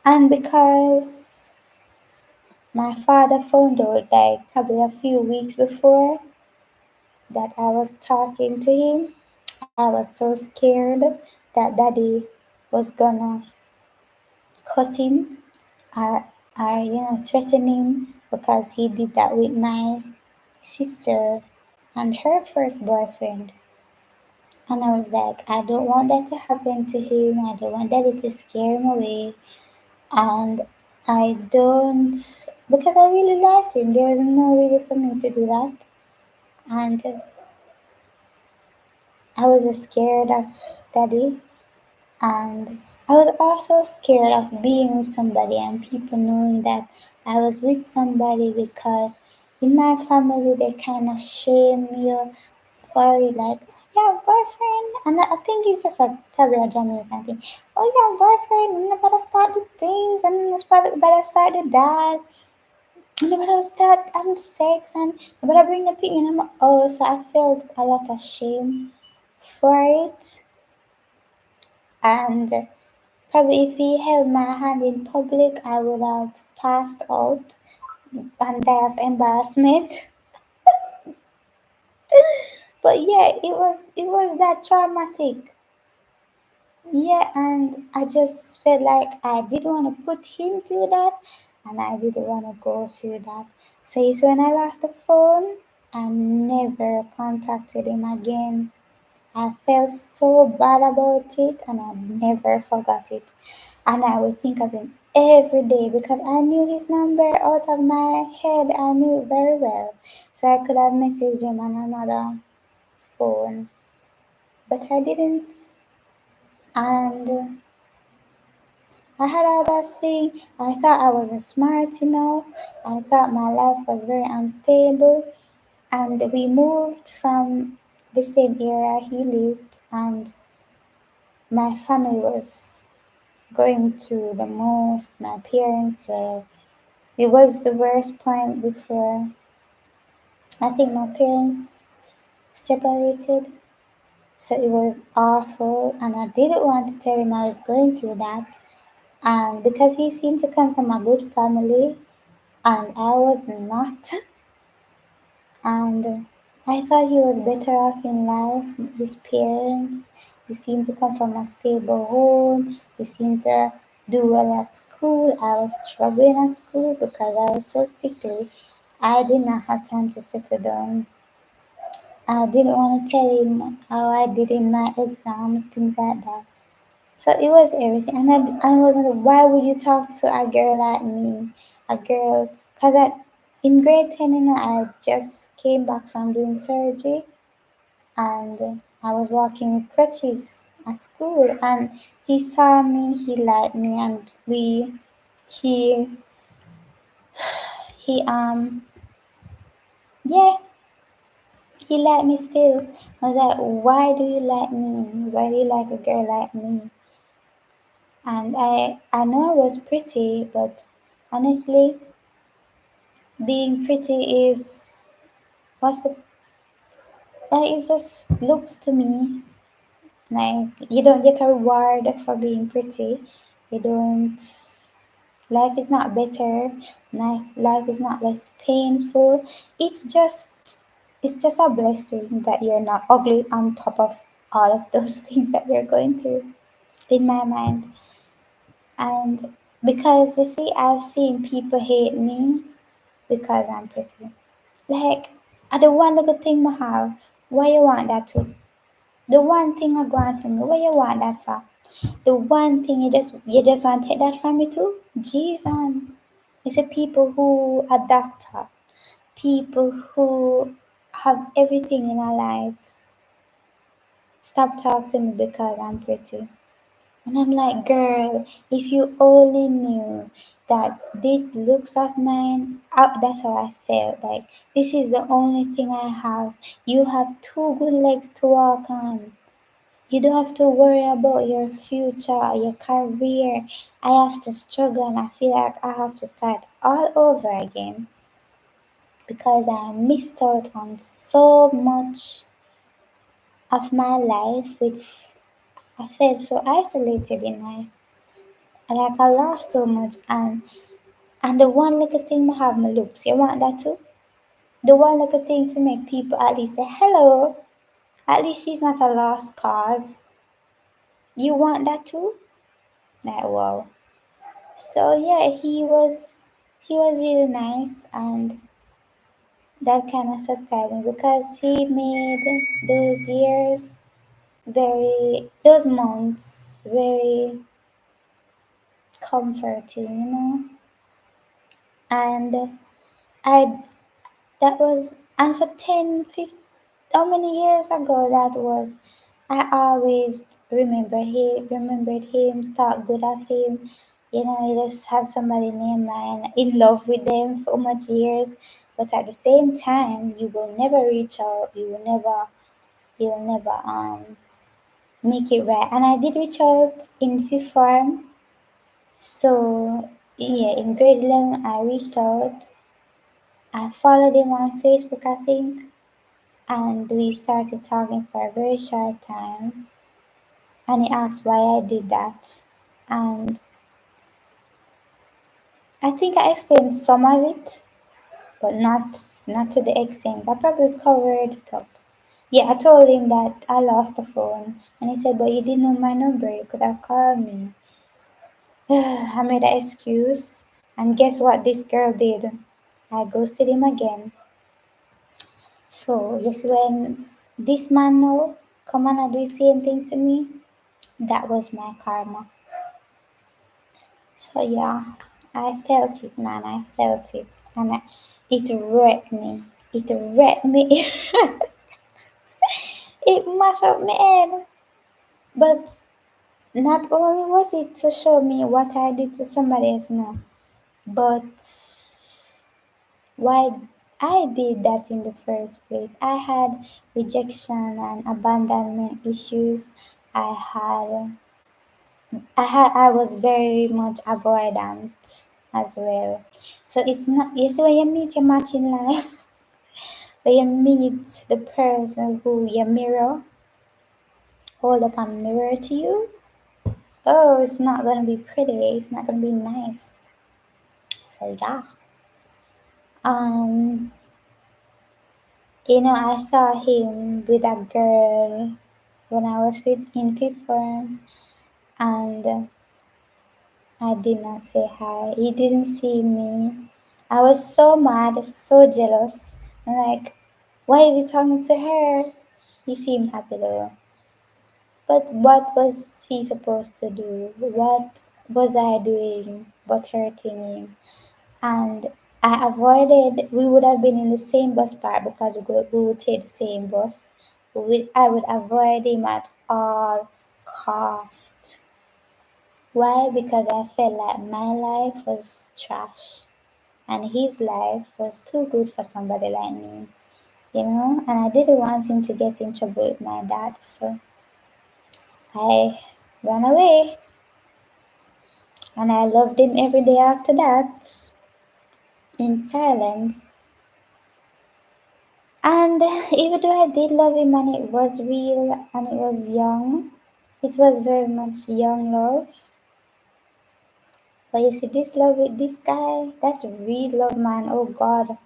A: And because my father found out like probably a few weeks before that I was talking to him, I was so scared that daddy was gonna cuss him, or, threaten him because he did that with my sister and her first boyfriend. And I was like, I don't want that to happen to him. I don't want daddy to scare him away. And I don't, because I really liked him. There was no way for me to do that. And I was just scared of daddy. And I was also scared of being with somebody and people knowing that I was with somebody, because in my family they kind of shame you for it, like, yeah, boyfriend. And I think it's just probably a Jamaican thing. Oh, yeah, boyfriend, you better start the things, and you better start the that. You better start sex, and you better bring the pig. And so I felt a lot of shame for it. And probably if he held my hand in public, I would have passed out and die of embarrassment. But yeah, it was that traumatic. Yeah, and I just felt like I didn't want to put him through that, and I didn't want to go through that. So when I lost the phone, I never contacted him again. I felt so bad about it and I never forgot it. And I will think of him every day because I knew his number out of my head. I knew it very well. So I could have messaged him on another phone, but I didn't. And I had all that thing. I thought I wasn't smart enough. I thought my life was very unstable. And we moved from the same area he lived, and my family was going through the most. My parents were, it was the worst point before I think my parents separated. So it was awful, and I didn't want to tell him I was going through that. And because he seemed to come from a good family, and I was not, and I thought he was better off in life. His parents, he seemed to come from a stable home. He seemed to do well at school. I was struggling at school because I was so sickly. I did not have time to settle down. I didn't want to tell him how I did in my exams, things like that. So it was everything. I was wondering, why would you talk to a girl like me? A girl, because in grade 10, I just came back from doing surgery and I was walking with crutches at school. And he saw me, he liked me, and he, yeah, he liked me still. I was like, why do you like me? Why do you like a girl like me? And I know I was pretty, but honestly, being pretty is what's the, it just looks to me like you don't get a reward for being pretty. You don't. Life is not better. Life is not less painful. It's just it's just a blessing that you're not ugly on top of all of those things that you're going through. In my mind, and because you see, I've seen people hate me because I'm pretty. Like, the one little thing I have, why you want that too? The one thing I want from you, why you want that for? The one thing you just want to take that from me too? Jeez, you see people who are doctor, people who have everything in our life, stop talking to me because I'm pretty. And I'm like, girl, if you only knew that this looks of mine, that's how I felt. Like, this is the only thing I have. You have two good legs to walk on. You don't have to worry about your future, your career. I have to struggle and I feel like I have to start all over again because I missed out on so much of my life, which I felt so isolated in life. Like I lost so much, and the one little thing I have my looks. You want that too? The one little thing to make people at least say hello. At least she's not a lost cause. You want that too? Like wow. So yeah, he was really nice, and that kind of surprised me because he made those years those months very comforting, And I that was and for 10, 15, how many years ago that was. I always remembered him, thought good of him. You just have somebody in your mind, in love with them for much years, but at the same time, you will never reach out. You will never make it right. And I did reach out in fifth form, so yeah, in grade 11, I reached out. I followed him on Facebook, I think, and we started talking for a very short time. And he asked why I did that. And I think I explained some of it, but not to the extent. I probably covered it up. Yeah, I told him that I lost the phone. And he said, but you didn't know my number. You could have called me. I made an excuse. And guess what this girl did? I ghosted him again. So, yes, when this man know, come on and do the same thing to me. That was my karma. So yeah, I felt it, man. I felt it, and it wrecked me. It wrecked me. It mashed up my head. But not only was it to show me what I did to somebody else, no, but why I did that in the first place. I had rejection and abandonment issues. I had I was very much avoidant as well. So it's not, you see, when you meet your match in life, when you meet the person who you mirror, hold up a mirror to you, oh, it's not gonna be pretty. It's not gonna be nice. So yeah, um, I saw him with a girl when I was in fifth form, and I did not say hi. He didn't see me. I was so mad, so jealous. I'm like, why is he talking to her? He seemed happy though. But what was he supposed to do? What was I doing but hurting him? And I avoided, we would have been in the same bus part because we would take the same bus. I would avoid him at all cost. Why? Because I felt like my life was trash and his life was too good for somebody like me. And I didn't want him to get in trouble with my dad, so I ran away and I loved him every day after that in silence. And even though I did love him and it was real and it was young, it was very much young love. But you see, this love with this guy, that's real love, man. Oh God.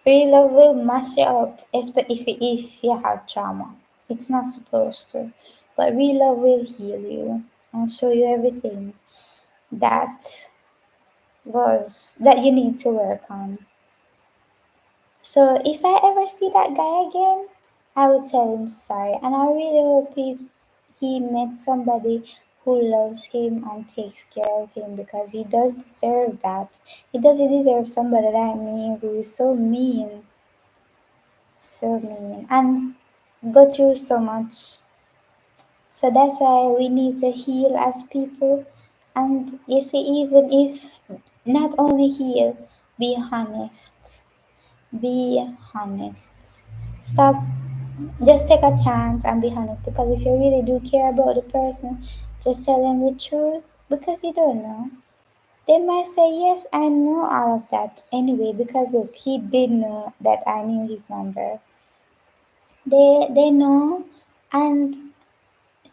A: Real love will mash you up, especially if you have trauma. It's not supposed to. But real love will heal you and show you everything that that you need to work on. So if I ever see that guy again, I would tell him sorry. And I really hope he met somebody who loves him and takes care of him because he does deserve that. He doesn't deserve somebody like me who is so mean, and go through so much. So that's why we need to heal as people. And you see, even if not only heal, be honest. Be honest. Stop, just take a chance and be honest, because if you really do care about the person, just tell them the truth, because you don't know. They might say, yes, I know all of that anyway, because look, he did know that I knew his number. They know, and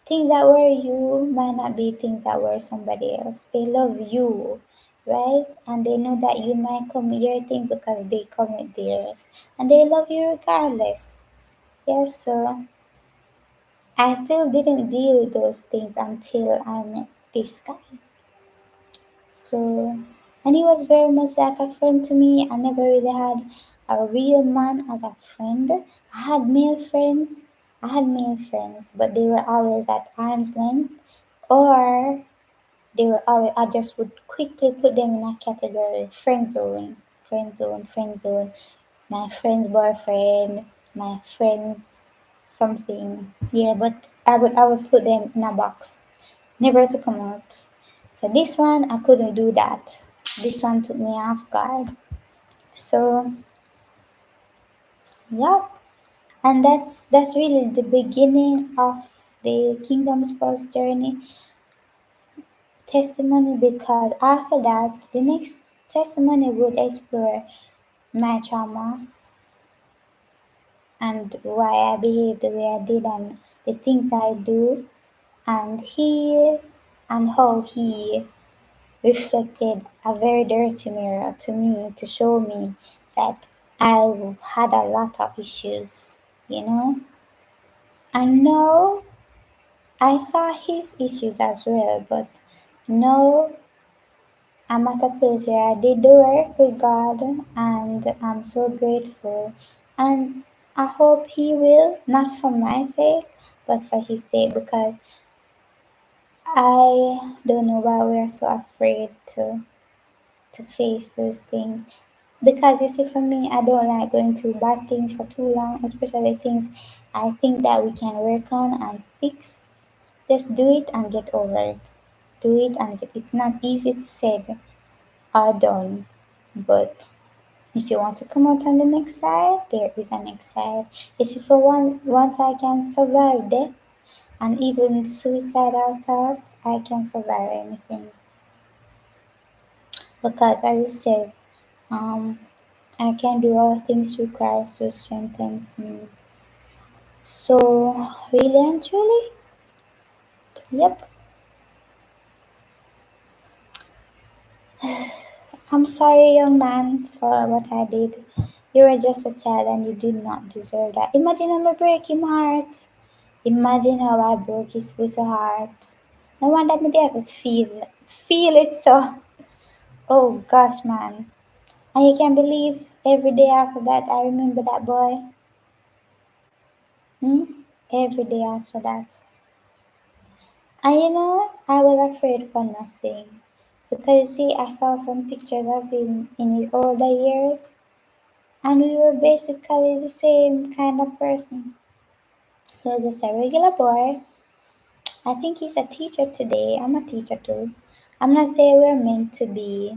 A: things that were you might not be things that were somebody else. They love you, right? And they know that you might come with your thing because they come with theirs. And they love you regardless. Yes, so I still didn't deal with those things until I met this guy. So, and he was very much like a friend to me. I never really had a real man as a friend. I had male friends. But they were always at arm's length, or they were always, I just would quickly put them in a category: friend zone, my friend's boyfriend, my friend's something. Yeah, but I would put them in a box, never to come out. So this one I couldn't do that. This one took me off guard. So yeah, and that's really the beginning of the Kingdom Spouse journey testimony, because after that the next testimony would explore my traumas and why I behaved the way I did and the things I do, and how he reflected a very dirty mirror to me to show me that I had a lot of issues. And now I saw his issues as well, but now I'm at a place where I did the work with God, and I'm so grateful. And I hope he will, not for my sake, but for his sake, because I don't know why we're so afraid to face those things. Because you see, for me, I don't like going through bad things for too long, especially things I think that we can work on and fix. Just do it and get over it. Do it and get. It's not easy said or done, but if you want to come out on the next side, there is a next side. It's if for once I can survive death and even suicidal thoughts, I can survive anything. Because as it says, um, I can do all things through Christ who strengthens me. So, really and truly, yep. I'm sorry, young man, for what I did. You were just a child and you did not deserve that. Imagine how I break him heart. Imagine how I broke his little heart. No wonder me ever feel it so. Oh gosh, man. And you can believe every day after that I remember that boy. Hmm? Every day after that. And I was afraid for nothing. Because you see, I saw some pictures of him in his older years, and we were basically the same kind of person. He was just a regular boy. I think he's a teacher today. I'm a teacher too. I'm not saying we're meant to be,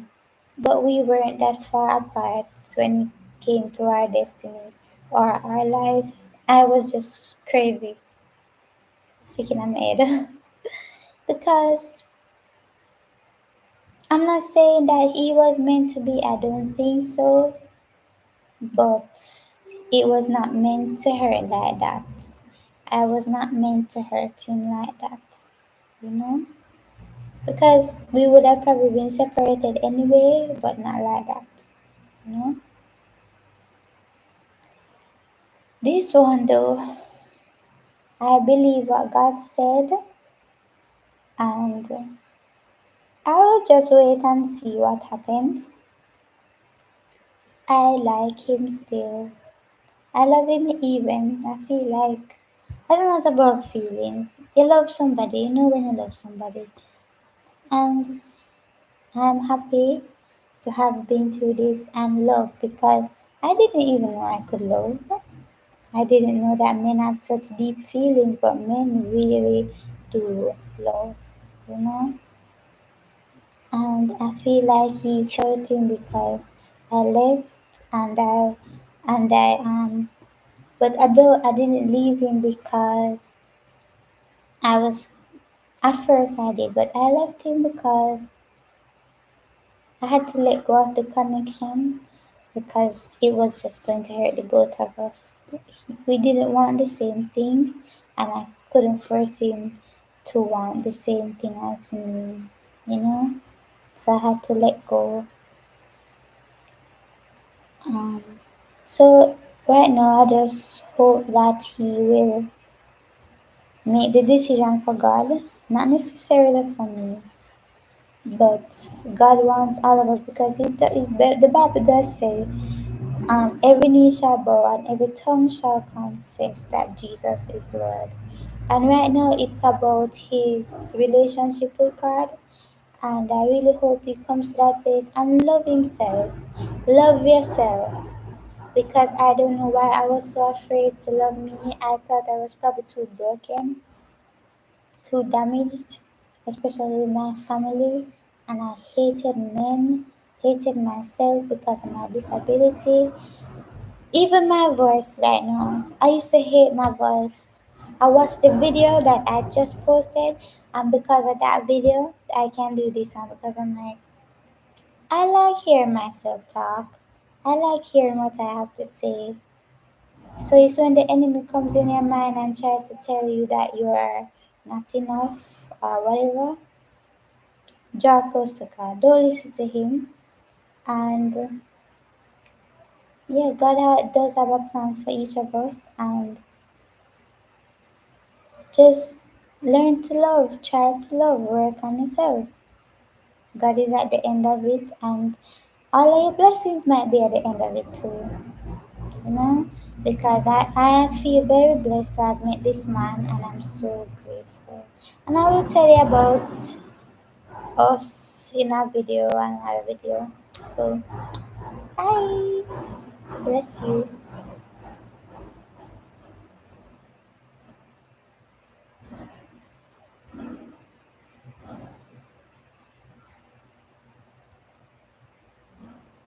A: but we weren't that far apart when it came to our destiny or our life. I was just crazy, sick in my head. Because I'm not saying that he was meant to be, I don't think so, but it was not meant to hurt like that. I was not meant to hurt him like that, you know? Because we would have probably been separated anyway, but not like that, you know? This one, though, I believe what God said, and I will just wait and see what happens. I like him still. I love him even. I feel like it's not about feelings. You love somebody, you know when you love somebody. And I'm happy to have been through this and love because I didn't even know I could love. I didn't know that men had such deep feelings, but men really do love, you know? And I feel like he's hurting because I left and I but although I didn't leave him because I was at first I did, but I left him because I had to let go of the connection because it was just going to hurt the both of us. We didn't want the same things, and I couldn't force him to want the same thing as me, you know? So I had to let go. Um, so right now, I just hope that he will make the decision for God, not necessarily for me, but God wants all of us because the Bible does say, every knee shall bow and every tongue shall confess that Jesus is Lord. And right now, it's about his relationship with God. And I really hope he comes to that place and love himself. Love yourself. Because I don't know why I was so afraid to love me. I thought I was probably too broken, too damaged, especially with my family. And I hated men, hated myself because of my disability. Even my voice right now. I used to hate my voice. I watched the video that I just posted, and because of that video, I can do this one because I'm like, I like hearing myself talk. I like hearing what I have to say. So it's when the enemy comes in your mind and tries to tell you that you are not enough or whatever, draw close to God. Don't listen to him. And yeah, God does have a plan for each of us, and just learn to love, try to love, work on yourself. God is at the end of it, and all of your blessings might be at the end of it too. you know, because I feel very blessed to have met this man and I'm so grateful. And I will tell you about us in a video, another video. So, bye. Bless you.